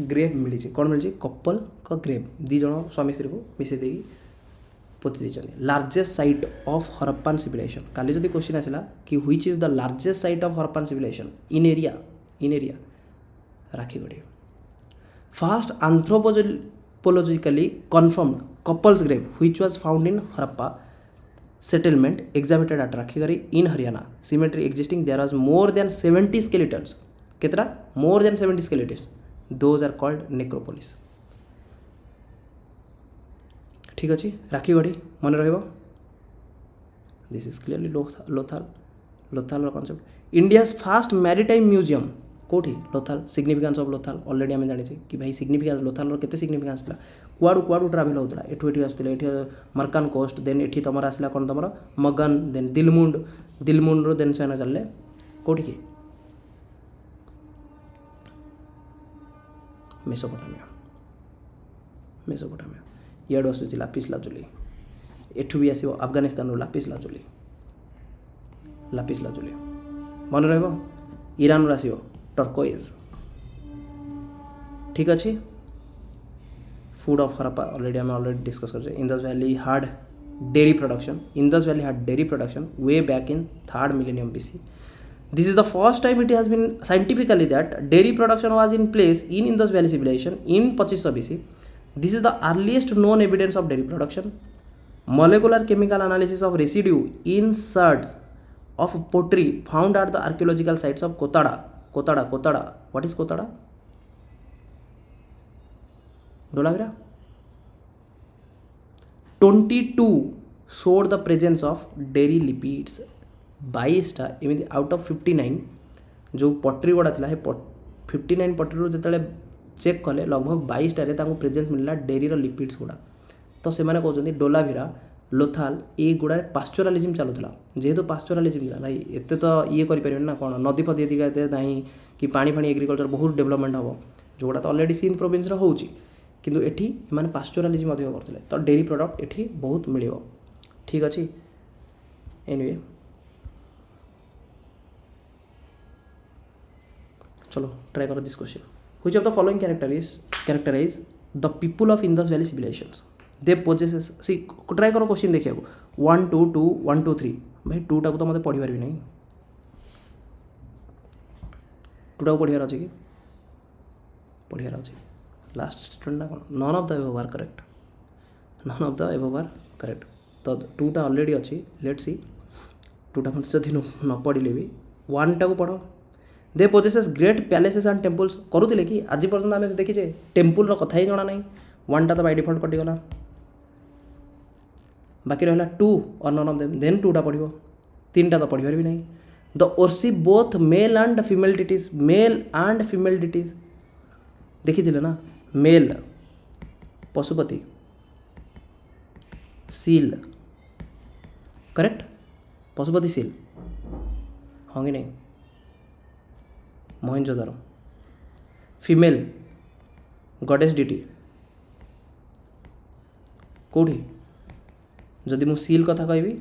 grave मिली कौन मिली couple का grave दी जन स्वामी स्त्री को मिसे देगी पोती देते largest site of Harappan civilization काली जब क्वेश्चन आसला कि which is the largest site of Harappan civilization in area Rakhigarhi first anthropologically confirmed couples grave which was found in Harappa settlement excavated at Rakhigari in Haryana cemetery existing there was more than 70 skeletons कितना more than 70 skeletons those are called necropolis ठीक अच्छे राखीगढ़ी मन रहिबो this is clearly Lothal concept India's first maritime museum कोठी Lothal significance of Lothal already आम जानी कि भाई सिग्निफिकेंस लोथाल केते सिग्निफिकेंस था कुआडू ट्रावेल होता एठू आसते एठी मर्कान कोस्ट देन एठी तुम आसला कौन तुम मगन देन दिलमुंड रो देन से चलले कोठी की मेसोपोटामिया इड आसूँ लापिस लाजुली एठू भी आसो अफगानिस्तान लापिस लाजुली मन रहिबो ईरान आसो टर्कोइज ठीक अच्छे food of Harappa already discuss कर Indus valley hard dairy production way back in 3rd millennium BC. This is the first time it has been scientifically that dairy production was in place in Indus Valley civilization in 2500 BC. This is the earliest known evidence of dairy production. Molecular chemical analysis of residue in surds of pottery found at the archaeological sites of Kotada. What is Kotada? Dolavira. 22 showed the presence of dairy lipids. 22टा एमती out of 59 जो पटरी गुड़ा था 59 पटरी जो check कले लगभग 22टारे presence मिलला डेरी लिपिड्स गुड़ा तो से कहते डोलाभिरा लोथाल ये गुड़ा पास्चुरालिज्म चलूला जेहेतु पास्चुरालिज्म था भाई एत तो ये करें ना कौन नदी फदी एत ना कि पानी फाणी एग्रिकल्चर बहुत डेवलपमेंट हम जोड़ा तो अलरेडी सिंध प्रोविंस होची किंतु एठी माने पास्चुरालिज्म अधिक करते तो डेरी प्रोडक्ट एठी बहुत मिल ठीक अच्छे एनीवे चलो ट्राई करो this question which of the following characterise the people of Indus valley civilisations they possesses see try करो क्वेश्चन देखिए 1 2 2 1 2 3 भाई 2 टाक तो मत पढ़ी पारि नहीं 2 टाक पढ़ियार अच्छे कि पढ़ियार अच्छे लास्ट स्टेटमेंट ना कौन none of the above are correct none of the above are correct तो 2 टा ऑलरेडी अच्छी लेट सी 2 टा मत जदि न पढ़ले भी 1 टा को पढ़ो they possesses great palaces and temples करुले कि आज पर्यटन आम देखीचे टेम्पल कथा ही जना ना 1 टा तो बाय डिफॉल्ट कटिगला बाकी रहा 2 और नन ऑफ देम देन 2 टा पढ़ो 3 टा तो पढ़ी पारि नहीं the worship both male and female deities देखी ना male Pashupati seal correct Pashupati seal हाँ कि नहीं मोहनजोदारो फीमेल गॉडेस डिटी कौटी जदि मु सील कथा कहबी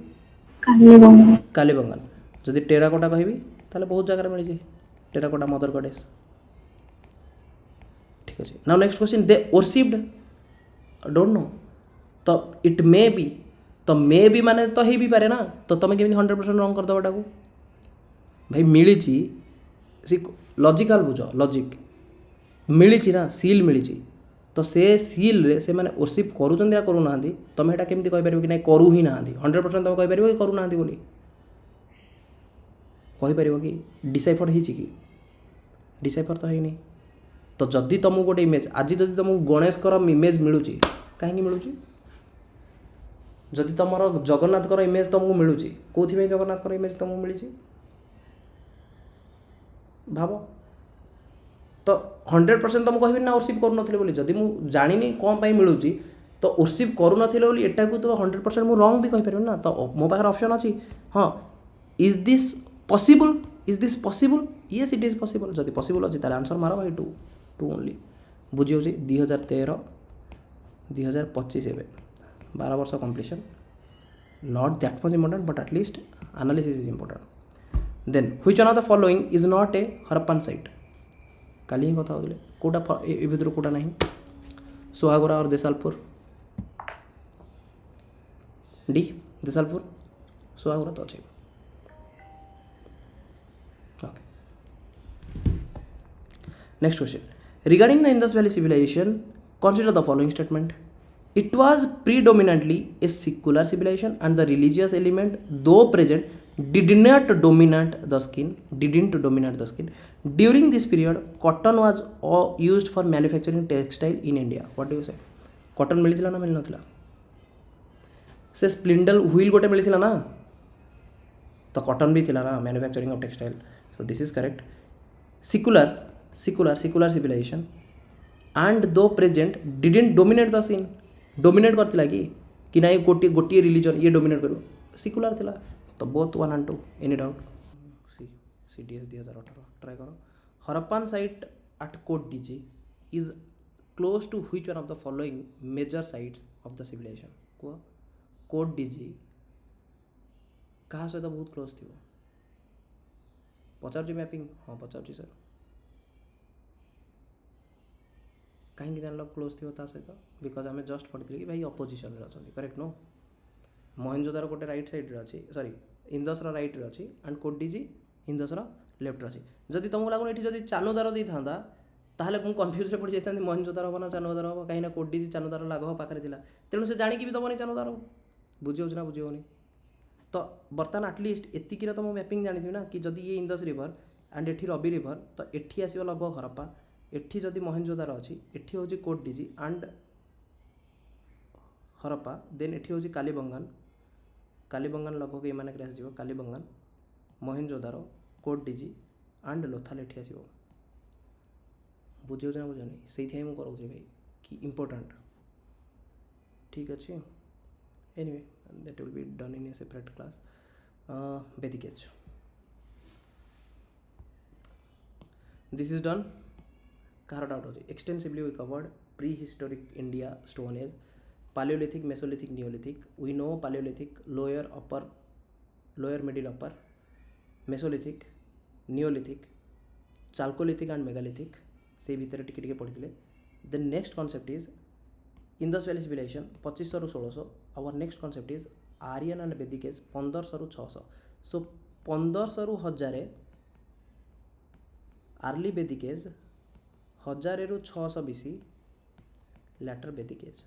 कालीबंगाल जदि टेराकोटा कहबी ताले बहुत जगह मिल जाए टेराकोटा मदर गॉडेस ठीक अच्छे now next question they worshipped don't know तो इट मे बी तो मे बी माने तो ही भी पारे ना तो तुम केमी 100% रंग कर दबाटा को भाई मिली सी लॉजिकल बुझ लॉजिक मिली ना सील मिली तो से सील रे से माने वर्शिप करूचंदी करू ना तुम एटा केमती कहि परबो कि नै करू ही ना 100% तुम कहि परबो कि करू ना बोली कहि परबो कि डिसाइफर हिची कि डिसाइफर तो है नहीं तो जदि तुमको गोटे इमेज आज जदि तुमको गणेशकर इमेज मिलूची कहीं मिलूची जदि तुम जगन्नाथकर इमेज तुमको मिलूची कौन जगन्नाथकर इमेज तुमको मिली भाव तो 100% तुम कह ना वर्शिप करूँ जदि मुझे जानी कौन पर मिलूँ तो वर्शिप करूँ एटा को तो 100% मुझे रंग भी कहीपर ना तो मो पाखे ऑप्शन अच्छी हाँ is this possible yes it is possible जदि पॉसिबल अच्छी तार आंसर मार भाई 2 ओनली बुझी हो 2013 2025 एवं 12 वर्ष completion not that much important but at least analysis is important then which one of the following is not a Harappan site काली ही कथा होते कौटा ए भितर कौटा ना सुहागुरा और देसालपुर डी देसालपुर सुहागुरा तो अच्छे okay next question regarding the Indus Valley civilization consider the following statement it was predominantly a secular civilization and the religious element though present didn't dominate the skin during this period cotton was used for manufacturing textile in India what do you say cotton मिलथिला ना मिल नथिला से स्प्लिंडल wheel गोटे मिलथिला ना तो cotton भी थिला ना manufacturing of textile so this is correct secular civilization and though present didn't dominate the scene dominate करथिला कि नहीं गोटी रिलीजन ये डोमिनेट करो सिकुलर थिला तो both 1 and 2 any doubt CTS 2018 try करो Harappan site at Kot Diji is close to which one of the following major sites of the civilization को Kot Diji कहाँ सहित बहुत क्लोज थी पचार मैपिंग हाँ पचार सर कहीं जान क्लोज थी सहित बिकज आम जस्ट पढ़ी कि भाई अपोजिशन अच्छा करेक्ट नो मोहनजोदारो गोटे राइट साइड अच्छी सॉरी इंदसर राइट अच्छी एंड Kot Diji इंदसर लेफ्ट अच्छी जदि तुमको लगुन ये जब चानुदार दे था ताहले मुझे कन्फ्यूज पड़ जाता मोहनजोदारो हम ना चानुदार हम कहीं Kot Diji चानुदार लाघव पाखे था तेणु से जाणी भी दबनी चानुदार बुझे ना बुझे तो बर्तमान आटलिस्ट एतिकीर तो मुझे मैपिंग जानी ना कि जदि ये इंदस रिवर एंड एठी रवि रिवर तो एठी आसो लगभग हरप्पा एठी जदि मोहेंजोदारो अच्छी एठी हूँ कोट डिजी एंड हरप्पा देन एठी हूँ कालीबंगान लगभग ये मानक आसो कालीबंगान मोहेंजोदारो कोट डिजी एंड लोथाल एठी आसो बुझे ना बुझे से मुझे कराऊँ भाई कि इम्पोर्टाट ठीक अच्छे anyway that will be done in a separate class Vedic age this is done कार डाउट हो extensively we covered pre historic India stone age palaeolithic mesolithic neolithic we know palaeolithic lower middle upper mesolithic neolithic chalcolithic and megalithic से भितर टिके पढ़ी then next concept is Indus valley civilisation 2500 ରୁ 1600 our next concept is Aryan and Vedic age 1500 ରୁ 600 सो 1500 ରୁ 1000 early Vedic as 1000 ରୁ 600 BC letter वैदिक as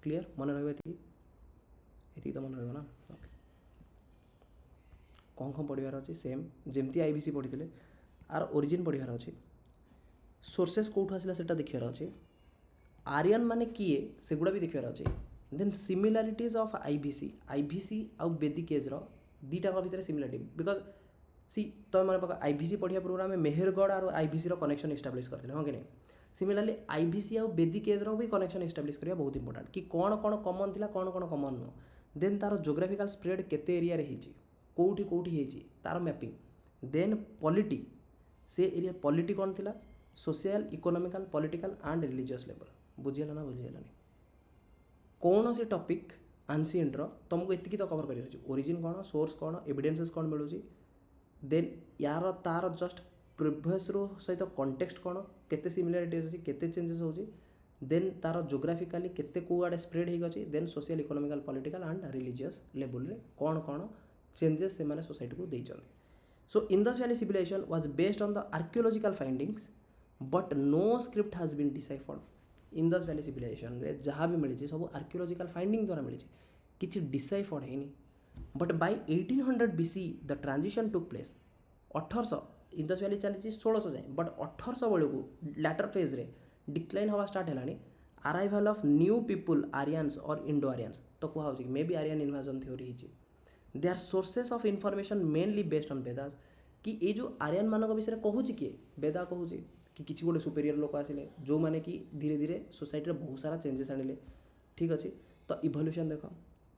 clear मन रही तो मन रहा ना ओके कौन कौन पढ़ार अच्छे सेम जमती आईबीसी पढ़ी आर ओरिजिन पढ़ार अच्छे सोर्सेस कौटू आसला से देखार अच्छे आर्यन माने किए सेगुड़ा भी देखार अच्छे देन सिमिलारिटीज ऑफ आईबीसी आउ वैदिक एज दीटा भितर सिमिलारिटी बिकज सी तुम मैंने आईबीसी पढ़िया पूर्व आम मेहरगढ़ और आईबीसी कनेक्शन इस्टाब्लीश करते हाँ कि नहीं सिमिलारली आईबीसी आउ वैदिक एज भी कनेक्शन इस्टाब्लीश करा बहुत इंपोर्टाट कि कौन कौन कमन थी कौन कौन कमन नुह देन तार जोग्राफिकल स्प्रेड केते एरिया कौटी कौटी तार मैपिंग देन पॉलिटी से एरिया पॉलिटी कौन थी social economical political and religious level बुझीगला ना बुझीगलानी कौन सी टॉपिक आंसिएंट्र तुमको एतिकी तो कवर कर ओरिजिन कौन सोर्स कौन एविडेंसेस कौन मिलूँ देन यार तार जस्ट प्रिवियस सहित कंटेक्स्ट कौन केते सिमिलारिटी अच्छी केते चेंजेस होची देन तार जोग्राफिकाली केते को आड़े स्प्रेड हो गई then social economical political and religious level रे कौन कौन चेंजेस से माने सोसाइटी को देइछन्ते so Indus valley civilisation was based on the archaeological findings but no script has been deciphered Indus valley civilisation रे जहाँ भी मिली सब आर्कियोलॉजिकल फाइंडिंग द्वारा मिली किसी डिसाइफर्ड है but by 1800 BC the transition took place 1800 Indus valley चली 1600 जाए but 1800 बेलू लैटर फेज रे डिक्लाइन हवा स्टार्ट है arrival of new people Aryans और इंडो आर्यंस तो कह may be Aryan invasion theory they are sources of information mainly based on Vedas कि ये जो आर्यन मान विषय कहूँ किए वेदा कहूँ कि किसी गोटे सुपेरियर लोक आसिले जो माने कि धीरे धीरे सोसाइटी बहुत सारा चेंजेस आनिले ठीक अच्छे तो इवोल्यूशन देख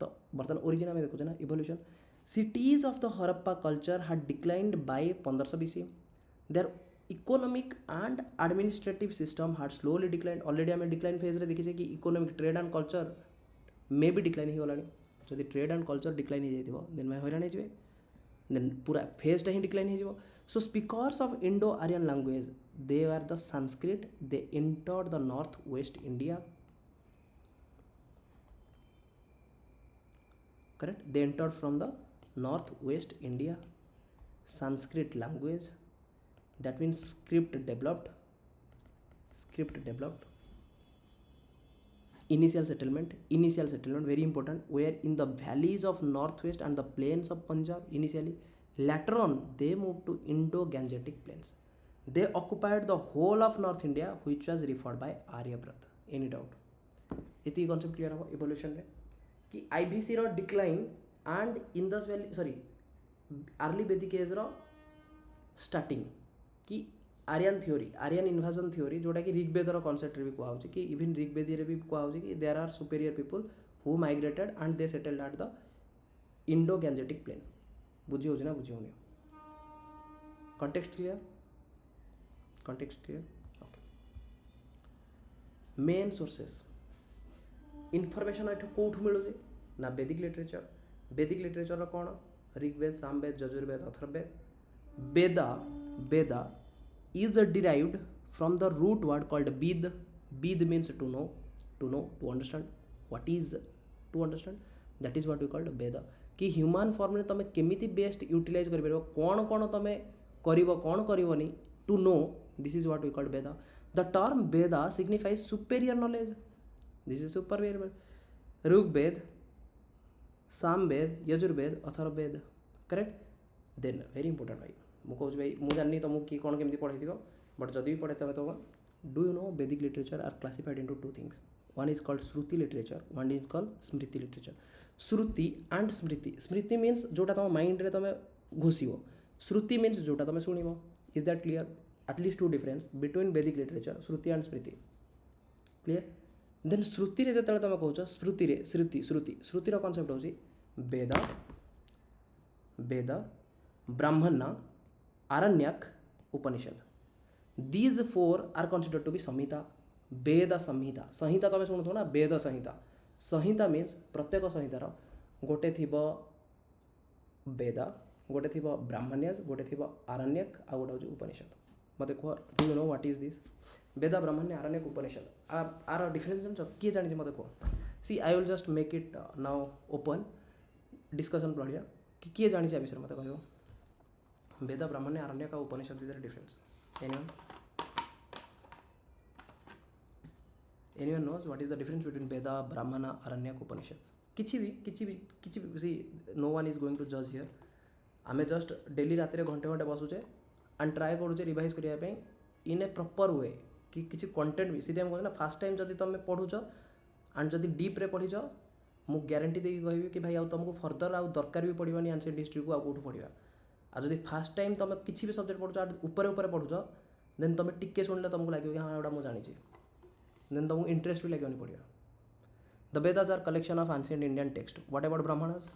तो बर्तमान ओरिजिन आम देखुचे ना evolution cities of the Harappa culture had declined bye 1500 BC their economic and administrative system had slowly declined already आम डिक्लाइन फेज रे देखिसे कि इकोनॉमिक ट्रेड एंड कल्चर मे भी डिक्लाइन हो गलानी जदि ट्रेड एंड कल्चर डिक्लाइन हो जाइथिबो देन मैं हैरान हो देन पूरा फेजटा ही डिक्लाइन हो so speakers of Indo Aryan language they are the Sanskrit they entered the north west India correct they entered from the northwest India Sanskrit language that means script developed initial settlement very important where in the valleys of northwest and the plains of Punjab initially later on they moved to Indo-Gangetic plains they occupied the whole of North India which was referred by Aryabhatta any doubt इति concept clear हो evolution रे कि IVC रो decline and Indus valley sorry early Vedic age रो starting कि Aryan theory Aryan invasion theory जोटा कि ऋग्वेदर concept रे भी कहूँ कि इवन ऋग्वेद रे भी कहूँ कि there are superior people who migrated and they settled at the Indo Gangetic plain बुझी हो ना बुझी होनी context clear okay main sources information एठ कौटू मिलूँ ना वैदिक लिटरेचर कौन Rigveda Samaveda Yajurveda Atharvaveda Veda is derived from the root word called vid means to know to understand what is to understand that is what we called Veda कि ह्यूमन फॉर्म में तुम केमिति best utilise कर कौन कौन तुम कौन करनी to know this is what we called Veda the term Veda signifies superior knowledge this is super Rigveda Samaveda Yajurveda Atharvaveda correct then very important भाई मु कहूँ भाई मुझे जानी तुमको कि कौन केमती पढ़ाई बट जदि भी पढ़े तुम do you know Vedic literature are classified into two things one is called Shruti literature one is called Smriti literature Shruti and Smriti Smriti means जोटा तुम माइंड रे तुम घोषिब श्रुति मीन्स जोटा तुम शुणव is that clear at least to difference between Vedic literature Shruti and Smriti clear then Shruti रे जतले तुम कहूछ स्मृति रे श्रुति श्रुति श्रुतिर कॉन्सेप्ट होची Veda Veda Brahmana Aranyaka Upanishad these four are considered to be Samhita Veda Samhita Samhita तुम शुणुथ ना वेद संहिता संहिता मीन्स प्रत्येक संहितार गोटे थी वेद गोटे थी ब्राह्मण्यज गोटे थी आरण्यक आ गोटे हूँ उपनिषद मत कह do you know what is this Veda Brahmana Aranyaka Upanishad are difference जान किए जानी मत कह see I will just make it now open discussion पढ़िया कि किए जानी विषय मत कह Veda Brahmana Aranyaka Upanishad whether difference anyone knows what is the difference between Veda, Brahmana, Aranyak, Upanishads? किसी भी see no one is going to जज हियर आमे जस्ट डेली रात घंटे घंटे बसुचे एंड ट्राए करुचे रिवाइज करने इन ए प्रॉपर वे कि किसी कंटेंट भी सीधे कहते ना फास्ट टाइम जब तुम पढ़ुच एंड जब डीप्रे पढ़ीच मु ग्यारंटी देकी कहबी कि भाई तुमको फर्दर आउ दरकार भी पड़वानी एनसीएंट हिस्ट्री को आउट पढ़ा आ जब फास्ट टाइम तुम किसी भी सब्जेक्ट पढ़ुच ऊपर पढ़ुच देन तुम टिके शुणिले तुमको लगे कि हाँ एटा मुझे जानी देन तुमको इंटरेस्ट भी लगे पड़िया the Vedas are collection of ancient Indian text what about Brahmanas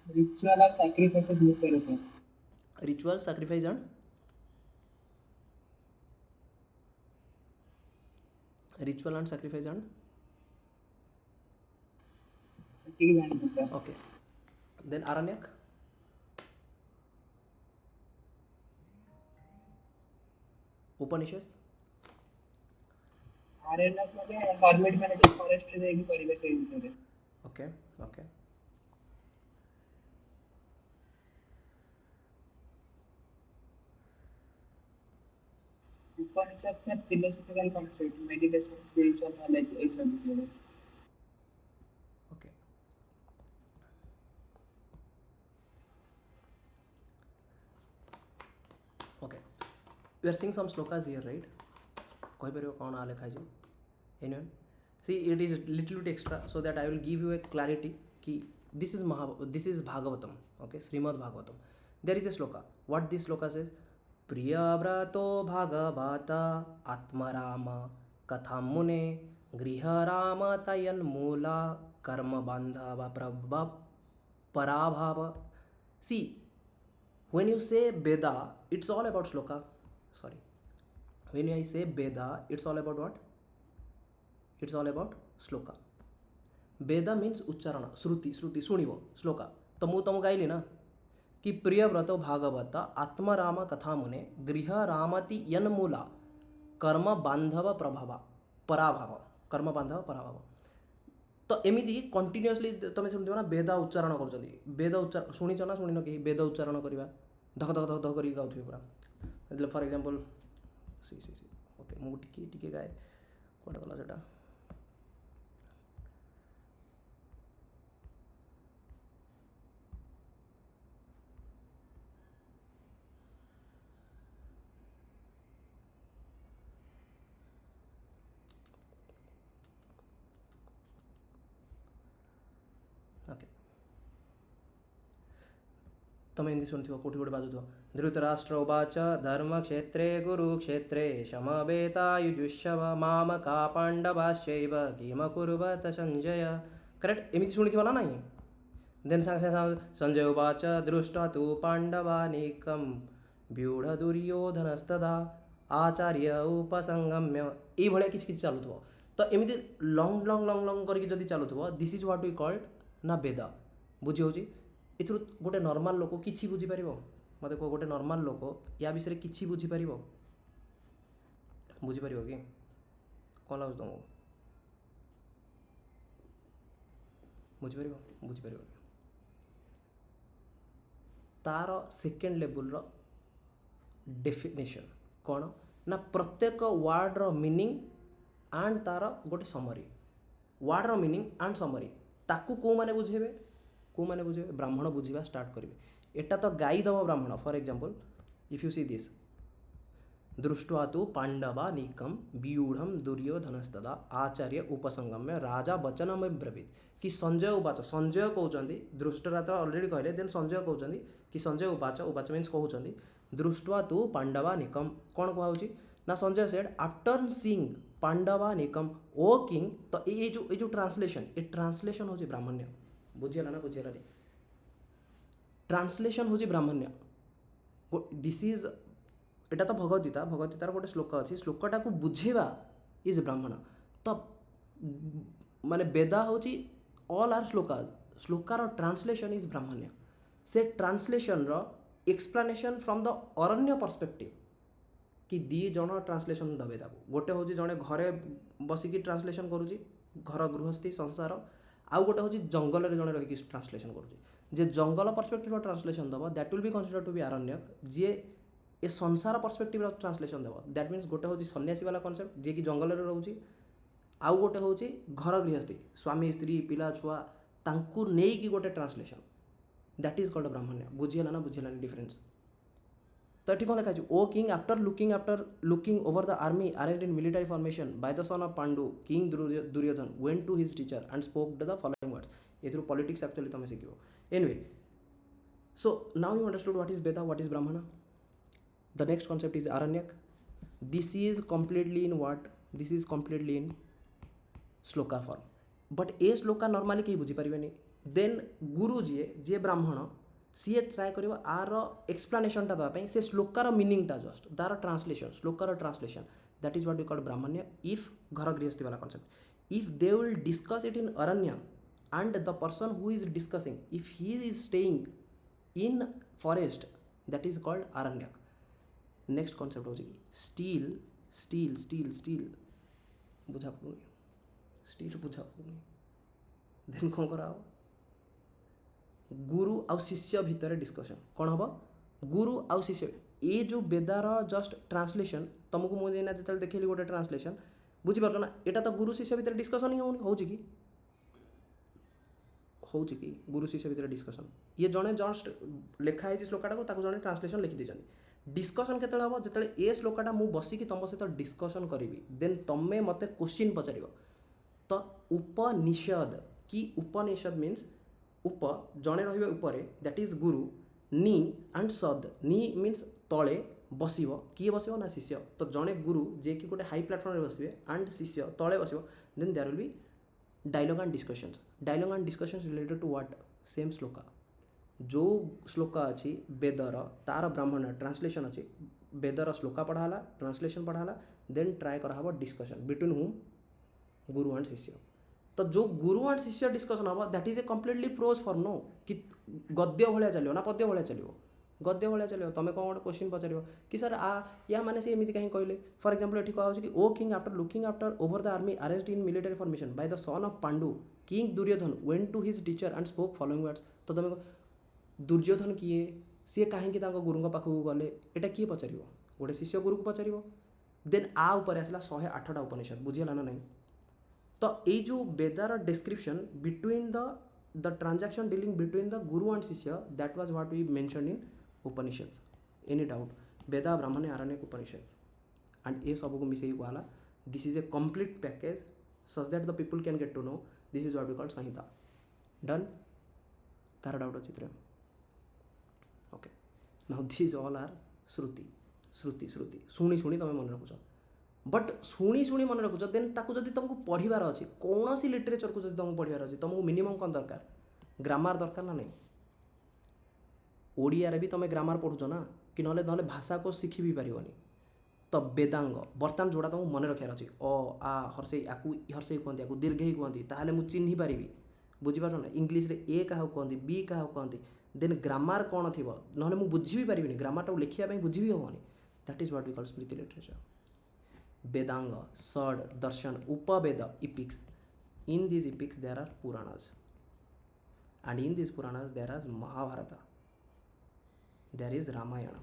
ritual or sacrifices necessary sir ritual sacrifice and ठीक है sir okay then aranyak उपनिषद आरण्यक मध्ये एनवायरमेंट मैनेजमेंट फॉरेस्ट रे की परिवेश है विषय ओके ओके उपनिषद से philosophical concept meditation spiritual knowledge ये सब विषय okay okay you are seeing some shlokas here right कहि परियो कोन आ लिखा छै anyone see it is little bit extra so that I will give you a clarity कि this is Bhagavatam okay Shrimad Bhagavatam there is a shloka what this shloka says प्रियव्रतो भागवत आत्मराम कथा मुने गृहराम तयन्मूला कर्म बांधव प्रभव पराभाव सी when you say Veda it's all about shloka sorry when I say Veda it's all about what it's all about shloka Veda means उच्चारण श्रुति श्रुति सुनिव श्लोका तो मु तुम गाइली ना कि प्रियव्रत भागवत आत्मराम कथा मुने गृह रामति यन्मूला कर्म बांधव प्रभाव पराभाव कर्म बांधव पराभाव तो एमती कंटिन्यूअसली तुम शुणुव ना वेद उच्चारण कर वेद उच्चारण शुणीच ना शुणी कि वेद उच्चारण करवा धक धक धक धक कर गाँव पूरा for example see see see okay मुझे टी गाए कौन गला से ओके तुम हिंदी शुणुव कौटी गोटे बाजुव धृतराष्ट्र उवाच धर्मक्षेत्रे कुरुक्षेत्रे समवेतायुजुष्यव मामका पाण्डवाश्चैव किमकुर्वत संजय करेक्ट एमती शुणिथिव ना नहीं देन सांगे सांगे संजय उवाच दृष्ट्वा तु पाण्डवानीकं व्यूढ़ दुर्योधनस्तदा आचार्य उपसंगम्य ये भाया किसी चलुव तो एमती लंग लंग लंग लंग करके जदि चलुव this is what we called ना वेद बुझी होची एथुरु गोटे नॉर्मल लोक किछि बुझी परिबो मते को गोटे नॉर्मल लोक या विषय किछि बुझी परिबो बुझी परिबो कि कोन लागो तुमको बुझी परिबो तार सेकेंड लेवल रो डेफिनेशन कौन ना प्रत्येक वर्ड रो मीनिंग एंड तार गोटे समरी वर्डर मीनिंग एंड समरी ताकू को माने बुझेबे ब्राह्मण बुझीबा स्टार्ट करेंगे एटा तो गाई दब ब्राह्मण for example if you see this दृष्ट्वा तो पांडवानीकम व्यूढ़ दुर्योधनस्तदा आचार्य उपसंगम्य राजा वचनम ब्रवीत कि संजय उवाच संजय कहते दृष्टराष्ट्र ऑलरेडी कहले देन संजय कहते कि संजय उवाच मीन्स कहते दृष्ट्वा तो पांडवानीकम कौन कहुच्छी ना संजय सेड आफ्टर सीइंग पांडवानीकम ओ किंग तो ये जो ट्रांसलेशन हूँ ब्राह्मण्य बुझीगला ना बुझीगला ट्रांसलेशन हूँ ब्राह्मण्य दिस इज एटा तो भगवद्गीतार गोटे श्लोक अच्छी श्लोकटा को बुझेवा इज ब्राह्मण तो माने वेदा हूँ ऑल आर श्लोकार ट्रांसलेशन इज ब्राह्मण्य से ट्रांसलेशन रो explanation from the Aranya perspective कि दी जन ट्रांसलेशन देवे गोटे हूँ जड़े घरे बसिकी ट्रांसलेशन करुँची घर गृहस्थी संसार आउ गोटे हूँ जंगल में जड़े रही ट्रांसलेशन करुँचे जंगल पर्सपेक्टिव ट्रांसलेशन दब that will be consider to be Aranya जी ए संसार पर्सपेक्टिव ट्रांसलेशन देव दैट मीन्स गोटे हूँ सन्यासी वाला कनसेप्ट जी कि जंगल में रोचे आउ गोटे हूँ घर गृहस्थी स्वामी स्त्री पिला छुआ तांकु नेकी गोटे translation that is called Brahmanya बुझीगला ना बुझीगलानी डिफरेंस तो ये कौन लिखा है O king after looking over the army arranged in military formation by the son of Pandu king Duryodhan went to his teacher and spoke the following words ये थ्रू पॉलिटिक्स एक्चुअली तुम शिख anyway so now you understood what is Veda what is Brahmana the next concept is aranyak this is completely in what this is completely in shloka form but A shloka normally कहीं बुझी पारे then गुरु जी ब्राह्मण सी try कर are एक्सप्लेनेशनटा देवाई से श्लोकार मीनिंगटा जस्ट तार ट्रांसलेशन श्लोकार translation that is what we call Brahmana if घर गृहस्थी वाला concept if they will discuss it in Aranya and the person who is discussing if he is staying in forest that is called Aranyaka next concept हो still still still still बुझा पड़ूनी steel बुझा पड़ूनी then कौन करा गुरु आउ शिष्य भितर डिस्कशन कौन हम गुरु आउ शिष्य ये जो वेदार जस्ट ट्रांसलेशन तुमको मुझे जो देखली गोटे ट्रांसलेशन बुझीपार ना यहाँ तो गुरु शिष्य भितर डिस्कसन ही हो कि गुरु शिष्य भितर डिस्कसन ये जड़े जस्ट लिखाई श्लोकाटा को जड़े ट्रांसलेशन लिखी देते डिस्कसन के हम जो ए श्लोकाटा मुझे बसिकी तुम सहित डिस्कसन करी देन तुम्हें मत क्वेश्चन पचार तो उपनिषद कि उपनिषद मीन्स उप जड़े रे that is Guru knee and सद नी मीन्स तले बसव किए बसव ना शिष्य तो जड़े गुरु जे कि गोटे हाई प्लाटफर्म में बसवे एंड शिष्य तले बस then there will be dialogue and discussions related to what same shloka जो श्लोका अच्छी वेदर तार ब्राह्मण ट्रांसलेशन अच्छी वेदर श्लोका पढ़ाला ट्रांसलेशन पढ़ाला देन ट्राए कराब डिस्कशन बिटवीन हुम गुरु एंड शिष्य तो जो गुरु एंड शिष्य डिस्कशन हम that is a completely prose form no कि गद्य भाया चलो ना पद्य भाया चलो गद्य भाया चलो तुम कौन गोटे क्वेश्चन पचार कि सर या मैंने से एमती कहीं कहले फॉर एग्जांपल ये कहा कि O king after looking after over the army arranged in military formation by the son of Pandu king Duryodhan went to his teacher and spoke following words तो तुम दुर्योधन किए सी कहीं गुरु पाखक गले यहाँ किए पचार गोटे शिष्य गुरु को पचार देन आ ऊपर आसला 108टा उपनिषद बुझीगला ना नहीं तो ये जो वेदार description between the transaction dealing between the guru and shishya that was what we mention in Upanishad any doubt Veda Brahmana Aranyaka Upanishad and ये सब को मिसेई कहला this is a complete package such that the people can get to know this is what we call Samhita done तार doubt अच्छी okay now this all are Shruti Shruti Shruti शुणी शुणी तुम मन रखुच बट शुणी शुणी मन रखुच देन ताकू जदि तुमको पढ़ार अच्छी कौन सी लिटरेचर को जब तुमको पढ़ार अच्छी तुमको मिनिमम कौन दरकार ग्रामर दरकार ना नहीं ओडिया भी तुम ग्रामर पढ़ुच ना कि ना ना भाषा को शिखी भी पारनी तो वेदांग बर्तमान जोड़ा तुमको मन रखार अच्छी अ आ हर्षई आकु हर्षई कहते आकु दीर्घई कहती ताहले मुझे चिन्ह पारि बुझीपार ना इंग्लीश रे ए क्या कहती बी क्या कहती देन ग्रामर कौन थी ना मुझे बुझी भी पारि ग्रामर लिखापी बुझी भी हेनी that is what we call Smriti literature Vedanga Shad Darshan Upaveda epics in this epics there are Puranas and in this Puranas there are Mahabharata there is Ramayana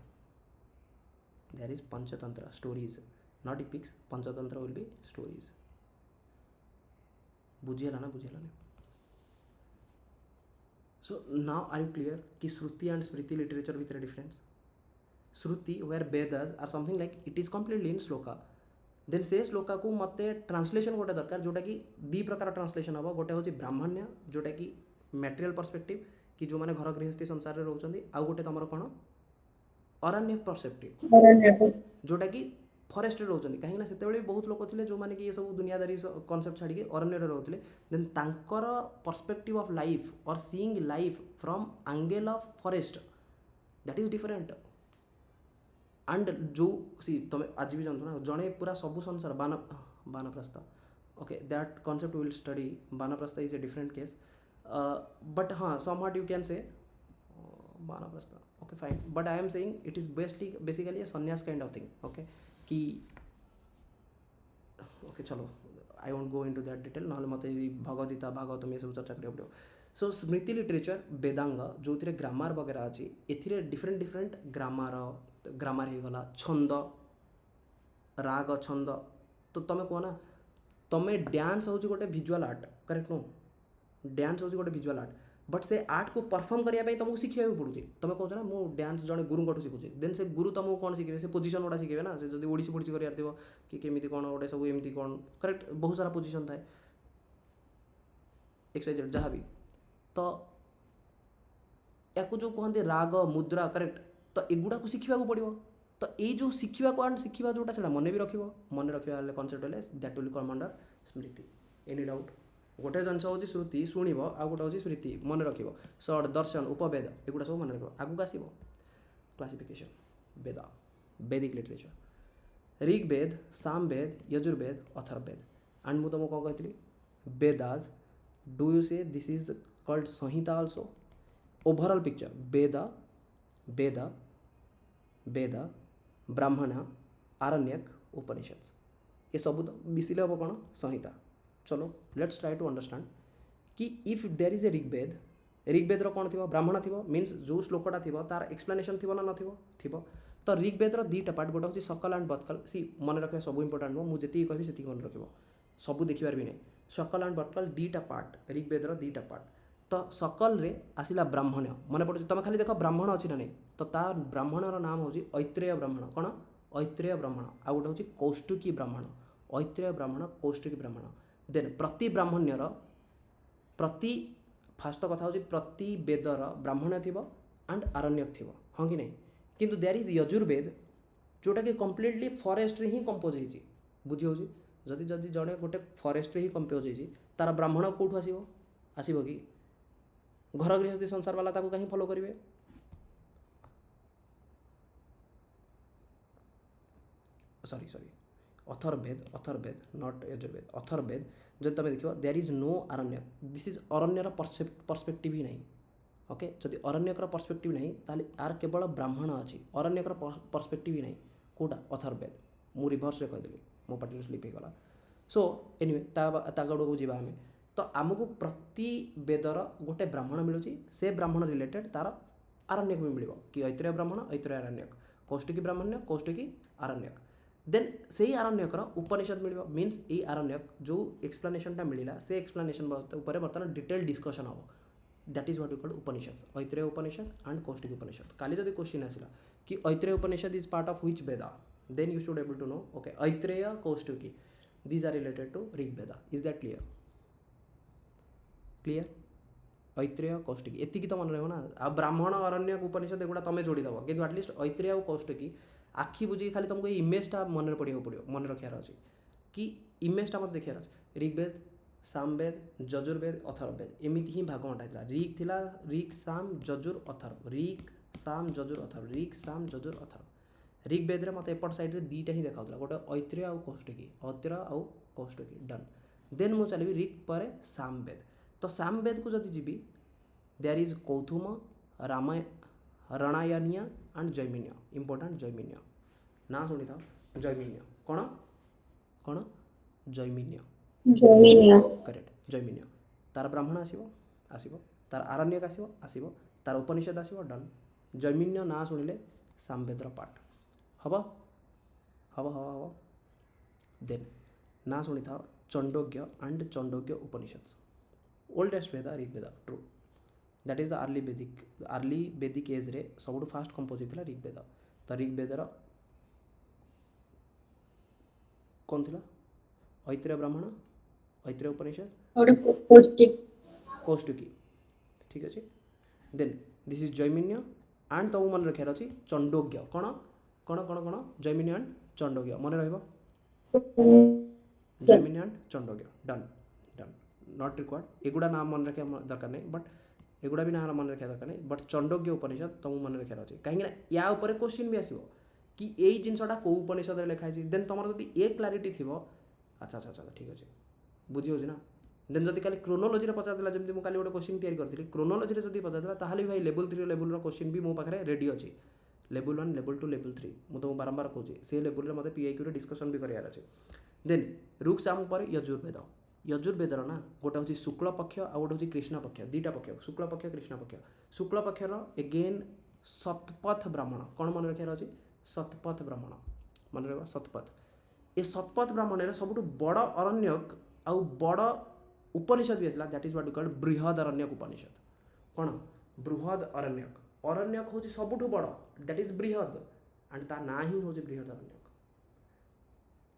there is Panchatantra stories not epics Panchatantra will be stories बुझीगला ना बुझीगलानी so now are you clear कि Shruti and Smriti literature भितर difference Shruti where Vedas are something like it is completely in shloka then से श्लोका को मते translation गोटे दरकार जोटा कि दी प्रकार ट्रांसलेशन हम गोटे हूँ ब्राह्मण्य जोटा कि मटेरियल पर्सपेक्टिव कि जो मैंने घर गृहस्थी संसार में रोचंदी आउ गोटे तुम कौन अरण्य पर्सपेक्टिव जोटा कि फरेस्ट रोचंदी कहीं से बहुत लोग थे जो मैंने कि ये सब दुनियादारी कॉन्सेप्ट छाड़ी अरण्य रोते देन तांकर पर्सपेक्टिव ऑफ लाइफ और seeing life from angle of forest that is different and जो सी तुम आज भी जानते ना जड़े पूरा सबू संसार Vanaprastha okay that concept will study Vanaprastha is a different case but हाँ some what you can say Vanaprastha okay fine but I am saying it is basically a sanyas kind of thing okay कि ओके चलो I won't go into that detail ना मत भगवद्गीता भागवतम ये सब चर्चा करिया पड़ो सो स्मृति लिटरेचर वेदांग जो ग्रामार वगैरह अच्छी ए डिफरेंट डिफरेंट ग्रामार हो गला छंद राग छंद तो तुम कह ना तुम्हें डांस हूँ गोटे visual art correct no dance हूँ गोटे विजुअल आर्ट बट से आर्ट को परफॉर्म करने तुमको शिखा पड़ुଛି तुम कौच ना मु डांस जड़े गुरु शिखुची देन से गुरु तुमको कौन शिखे से पोजिशन गुड़ा शिखे ना से जो ओडिसी फोडिसी करार थो कि केमी कौन गोटे सब एमती कौन करेक्ट बहुत सारा पोजिशन थाए एक्सरसाइज जहाँ भी तो या जो कहते राग मुद्रा करेक्ट तो एगुड़ा को शिखा पड़ो तो ये जो शिखा को शिखा जोटा से मन भी मन रखा concept that will come under Smriti any doubt गोटे जिन हूँ श्रुति शुणव आ गोटे हूँ स्मृति मन रख षड दर्शन उपवेद एगुड़ा सब मन रख आगू आसो classification Veda Vedic literature Rigveda Samaveda Yajurveda Atharvaveda and मुझे तुमको कौन कही Vedas do you say this is called Samhita also overall picture Veda Veda Veda Brahmana Aranyaka उपनिषद ये सब मिसिले हम कौन संहिता चलो लेट्स ट्राई टू अंडरस्टैंड कि if there is a Rigveda कौन थी ब्राह्मण थी मीन्स जो श्लोकटा थी तार एक्सप्लेनेशन थी ना थी तो ऋग्वेद दीटा पार्ट गोटे हूँ सकल एंड बतकल सी मन रखा सब इंपोर्टाट नुह मुझे कहि से मन रख सब देखिबार भी नहीं सकल एंड बतकल दीटा पार्ट ऋग्वेद दीटा पार्ट तो सकल रे आसिला ब्राह्मण्य मन पड़े तुम खाली देख ब्राह्मण अच्छी ना नहीं तो तार ब्राह्मणर नाम हूँ ऐत्रेय ब्राह्मण कौन ऐत्रेय ब्राह्मण आ गोटे हूँ कौष्टुकी ब्राह्मण ऐत्रेय ब्राह्मण कौष्टुकी ब्राह्मण देन प्रति ब्राह्मण्यर प्रति फास्ट कथा हूँ प्रति वेदर ब्राह्मण्य थी एंड आरण्यक थी हाँ कि नहीं किंतु देयर इज यजुर्वेद जोटा कि कम्प्लीटली फॉरेस्ट ही कंपोज होती बुझी हो जदि जदि जड़े गोटे फॉरेस्ट ही कंपोज होती तार ब्राह्मण कौटू आसब कि घर गृहस्थी संसार वाला ताको कहीं फॉलो करेंगे सॉरी अथर्ववेद नॉट यजुर्वेद अथर्ववेद जब तुम देखो there is no Aranya this is अरण्यर पर्सपेक्टिव ही नहीं ओके जदि अरण्यकर पर्सपेक्टिव नहीं ताले आर केवल ब्राह्मण अच्छी अरण्यकर पर्सपेक्टिव ही नहीं कौटा अथर्ववेद मु रिभर्स कहीदेली मो पार्टी स्लीप होगा सो एनिवे तागड़ को जावा आम तो आमको प्रति वेदर गोटे ब्राह्मण मिलूँ से ब्राह्मण रिलेटेड तार आरण्यक भी मिल कि ऐत्रेय ब्राह्मण ऐत्रेय आरण्यक कौष्टुकी ब्राह्मण्य कौष्टुकी आरण्यक देन से ही आरण्यकर उपनिषद मिल मीन्स ये आरण्यक जो एक्सप्लेनेशनटा मिलला से एक्सप्लेनेशन बर्तमान डिटेल डिस्कसन हम that is what you called Upanishad Aitareya Upanishad and Kaushitaki Upanishad काली जब क्वेश्चन आसला कि Aitareya Upanishad is part of which Veda then you should able to know okay Aitareya Kaushitaki these are related to Rigveda is that clear Aitareya Kaushitaki एति तो मन रहा आ ब्राह्मण अरण्यक उपनिषद एगुड़ा तुम जोड़ीदेव कि आटलिस्ट ऐत्रेय और कौष्टुकी आखि बुझे खाली तुमको इमेजटा मन पड़े पड़ो मन रखार अच्छे कि इमेजटा मत देखार अच्छे ऋग्वेद सामवेद यजुर्वेद अथर्ववेद एमती ही भाग बंटा ऋग थिला ऋग साम यजुर अथर्व ऋग साम यजुर अथर्व ऋग साम यजुर अथर्व ऋग्वेद मत एपट साइड दीटा ही देखा गोटे ऐत्रेय और कौष्टुकी ऐत्रेय और कौष्टुकी डन देन मु चलि ऋग पर सामवेद तो सामवेद को जदि जीवी देयर इज कौथुम रामाय रणायनिया एंड जैमिन्य इंपोर्टाट जैमिन्य ना शुणी था जैमिन्य कौन कौन जैमिन्य करेक्ट जैमिन्य तार ब्राह्मण आसब तार आरण्यक आसब तार उपनिषद आसब डन जैमिन्य ना शुणिले सामवेदर पाठ हम हम हम हम देन ना शुणी था Chandogya and Chandogya Upanishads. Oldest Veda Rigveda, true. That is the early Vedic age रे सबुठु फास्ट कंपोज होता ऋग्वेद. तो ऋग्वेदर कौन थिला? ऐत्रेय ब्राह्मण, ऐत्रेय उपनिषद, कौष्टुकी. ठीक अच्छे. देन दिस इज जैमिन्य एंड तमु मन रखार अच्छी चंडोग्य. कौन कौन कौन कौन जैमिन्य एंड चंडोग्य मन रहिबो. Jaiminiya and Chandogya. Done done. Not required. एगुड़ा नाम मन रखा दरकार नहीं, बट एगुड़ा भी ना मन रखा दरकार नहीं, बट चंडोग्य उपनिषद तुम मन रखार अच्छे. कहीं या ऊपर क्वेश्चन भी आसो कि यही जिनटा कौ उपनिषद लिखाई. देन तुम जब ए क्लारिटी थी. अच्छा अच्छा अच्छा ठीक अच्छे. बुझी हो ना. देन जब खाली क्रोनोलोजी पचारा जमी मुझे गोटे क्वेश्चन तैयारी करी क्रोनोलोजी जब पचारा ताहले भाई लेवल 3 लेवल क्वेश्चन भी मो पाखे रेडी अच्छी. लेवल 1 लेवल 2 लेवल 3 मुझे तुमको बारंबार कहूँ से लेवल में मतलब PIQ डिस्कसन भी करार अच्छे. देन रुक् साम पर यजुर्वेद. यजुर्वेदर ना गोटे हूँ शुक्ल पक्ष आ गोटे हूँ कृष्ण पक्ष. दुईटा पक्ष शुक्ल पक्ष कृष्ण पक्ष. शुक्ल पक्षर एगेन शतपथ ब्राह्मण. कौन मन रखार अच्छे? शतपथ ब्राह्मण मन रहा. शतपथ ये शतपथ ब्राह्मण सबुठ बड़ अरण्यक आउ बड़ उपनिषद भी आसला. That is what you called बृहद अरण्यक उपनिषद. कौन? बृहद अरण्यक. अरण्यक हूँ सबुठ बड़. दैट इज बृहद एंड ता ना ही हूँ बृहद अरण्यक.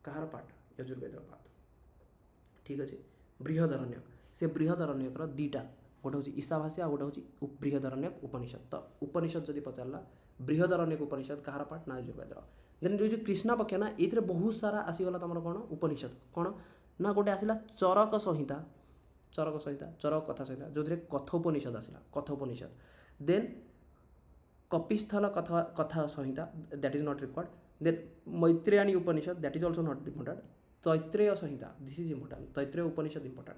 कहार पाठ? यजुर्वेद पाठ. ठीक अच्छे. बृहद अरण्यक से बृहद अरण्यकर दुईटा गोटे हूँ ईशावास्य आ गोटे हूँ बृहद अरण्यक उपनिषद. तो उपनिषद जब पचारा बृहद अरण्यक उपनिषद कहार पाठ? ना यजुर्वेद. देन जो कृष्ण पक्ष ना ये बहुत सारा आसीगला तुम कौन उपनिषद. कौन ना गोटे आसला चरक संहिता. चरक संहिता चरक कथा संहिता जो कथोपनिषद आसला. Kathopanishad. Then Kapisthala Katha Katha Samhita. That is not required. Then Maitrayani Upanishad. That is also not important. Taittiriya Samhita. This is important. Taittiriya Upanishad important.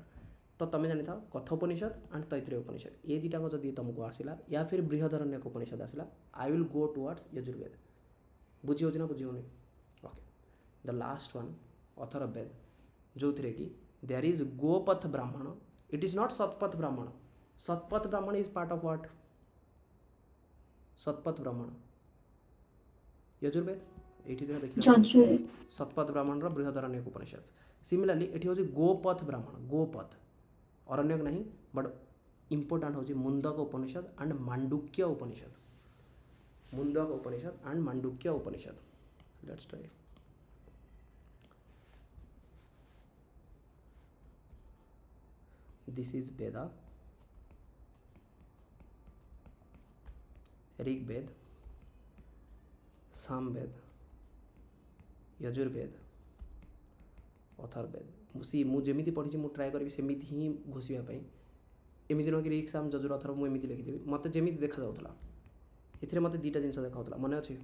तो तुम जानी था कथोपनिषद एंड तैत्रेय उपनिषद ये दुईटा जब तुमको आसला या फिर बृहदरण्यक उपनिषद आसला I will go towards Yajurveda. बुझी हो ना बुझी होनी. Okay. The last one author of Veda जो थे कि देयर इज गोपथ ब्राह्मण. It is not Shatapatha Brahmana. Shatapatha Brahmana is part of what? Shatapatha Brahmana Yajurveda. ये देखिए शतपथ ब्राह्मण बृहदरण्यक उपनिषद. सिमिलरली ये हूँ गोपथ ब्राह्मण. गोपथ अरण्यक नहीं बट इम्पोर्टाट हूँ Mundaka Upanishad and Mandukya Upanishad. Mundaka Upanishad and Mandukya Upanishad. Let's try. This is Veda, Rigveda, Samaveda, Yajurveda, Atharvaveda. मुझे पढ़ी मुझे ट्राए करी सेमती ही घोषापी. एमती नुह कि ऋक् साम यजुर अथर्व मुझे लिखिदेवी. मत जमी देखा जाऊला ए मत दुईटा जिन देखा मन अच्छे.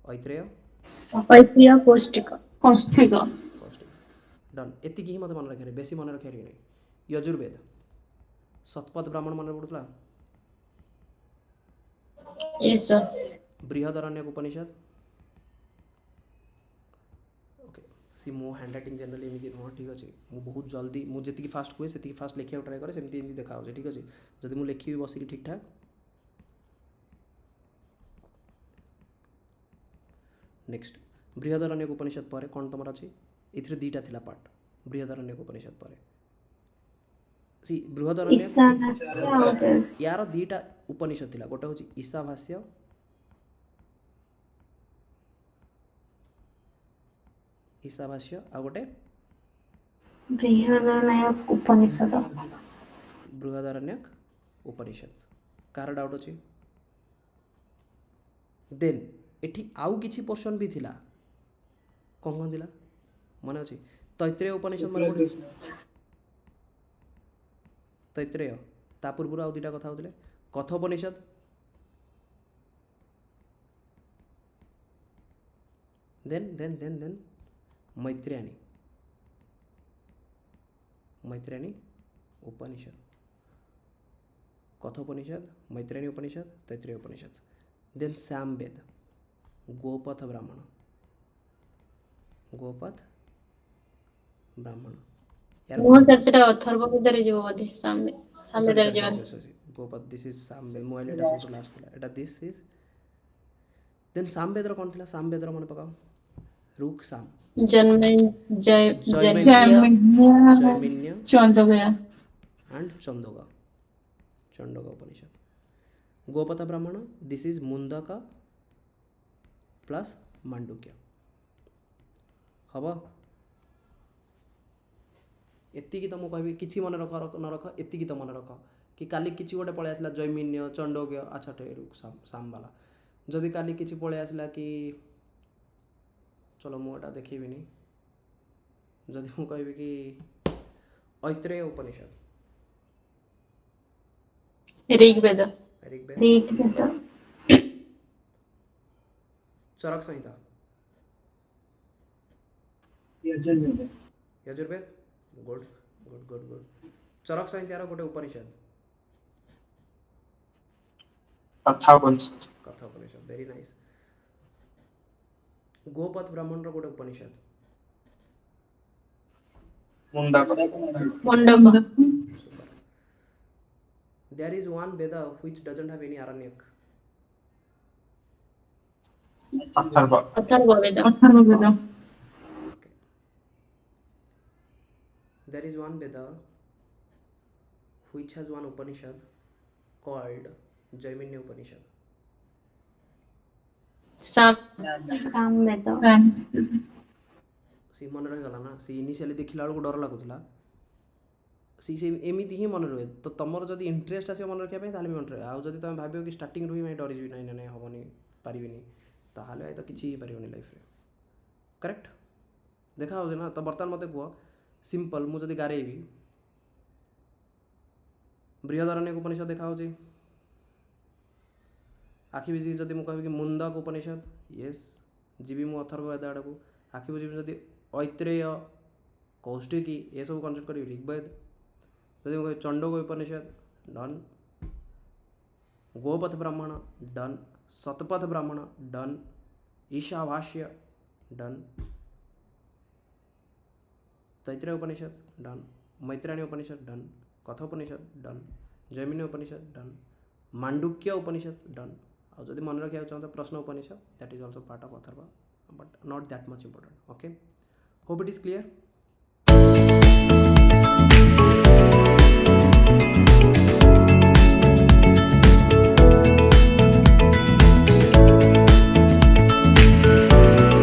ऐत्रेय डन. एति ही मत मन रखे बेसी मन रखे नहीं. यजुर्वेद शतपथ ब्राह्मण मन पड़ूला. बृहद अरण्यक उपनिषद. ओके. सी मो हैंड राइटिंग जनरली एमती नुह. ठीक अच्छे. मुझे बहुत जल्दी मुझे जी फास्ट हुए से फास्ट लिखा ट्राए करे सेमती देखा. ठीक अच्छे. जब मुझे लिखी बसिक ठीक ठाक. नेक्स्ट बृहदरण्यक उपनिषद पर कौन तुम अच्छी ये दुईटा थिला पार्ट. बृहदरण्यक उपनिषद पर सी बृहदरण्यक यार दुईटा उपनिषद थिला. गोटे हूँ ईशावास्य ईशावास्य आ गोटे बृहदरण्यक उपनिषद. बृहदरण्यक उपनिषद. कार डाउट अच्छी. देन एठी आउ किछि पोर्शन भी थिला. कौन कौन थिला मन अच्छी? तैत्रेय उपनिषद मन तैत्रेय. ता पूर्व आउ दुईटा कथा होते. Kathopanishad. Then then then then Maitrayani. Maitrayani Upanishad. Kathopanishad, Maitrayani Upanishad, Taittiriya Upanishad. Then Samaveda. Gopatha Brahmana. Gopatha Brahmana Gopatha. This is Samaveda. Mobile सब लास्ट थिला. एटा दिस इज देन सामवेद कौन थिला? सामवेद मन पकाओ. ऋक् साम जैमिन्य जैमिन्य चंदोगया and Chandoga. Chandoga Upanishad. Gopata Brahmana, this is Mundaka plus Mandukya. हब एतिकी तो मुझे कहबी किसी मन रख न रख एतिकी तो मन रख कि काली किसी गोटे पलि आसला जैमिन्य चंडोग्य अच्छा टेरू साम वाला जदि काली किसी पलि आसला कि चलो मुझे देखेबिनी जदि मु कहबी कि Aitareya Upanishad Rigveda Rigveda Rigveda Charaka Samhita Yajurveda Yajurveda good good good good Charaka संहितार गोटे उपनिषद कथा उपनिषद कथा उपनिषद वेरी नाइस गोपथ ब्राह्मण गोटे Upanishad Mundaka Mundaka there is one Veda which doesn't have any Aranyaka Atharva Atharvaveda Atharvaveda there is one Veda which has one Upanishad called Jaimini Upanishad. Samaveda सी मन रहीगला ना सी इनिशियली देखला बेलू डर लगुला सी से एमती ही मन रहे तो तुम जब इंटरेस्ट आस मन रखा ताल मन रहे आज जब तुम भाव कि स्टार्टिंग रू ही डरी ना ना हेनी पारि ताहले तो किसी पार लाइफ रे करेक्ट देखा हो ना तो बर्तमान मत कह सिंपल मुझे गारेबी बृहदारण्यक उपनिषद देखा हो आखि बुझी जदि मुझे कह मुंडक उपनिषद येस जीवी मु अथर्ववेद आड़ को आखि बुझी जदि ऐत्रेय कौष्टिकी ये सब कनसेप्ट करी ऋग्वेद जदि मुझे चंडोग उपनिषद डन गोपथ ब्राह्मण done Shatapatha Brahmana done Ishavasya done Taittiriya Upanishad done Maitrayani Upanishad done Kathopanishad done Jaimini Upanishad done Mandukya Upanishad done और जब मन रखा चाहते Prashna Upanishad that is also part of Atharva but not that much important okay hope it is clear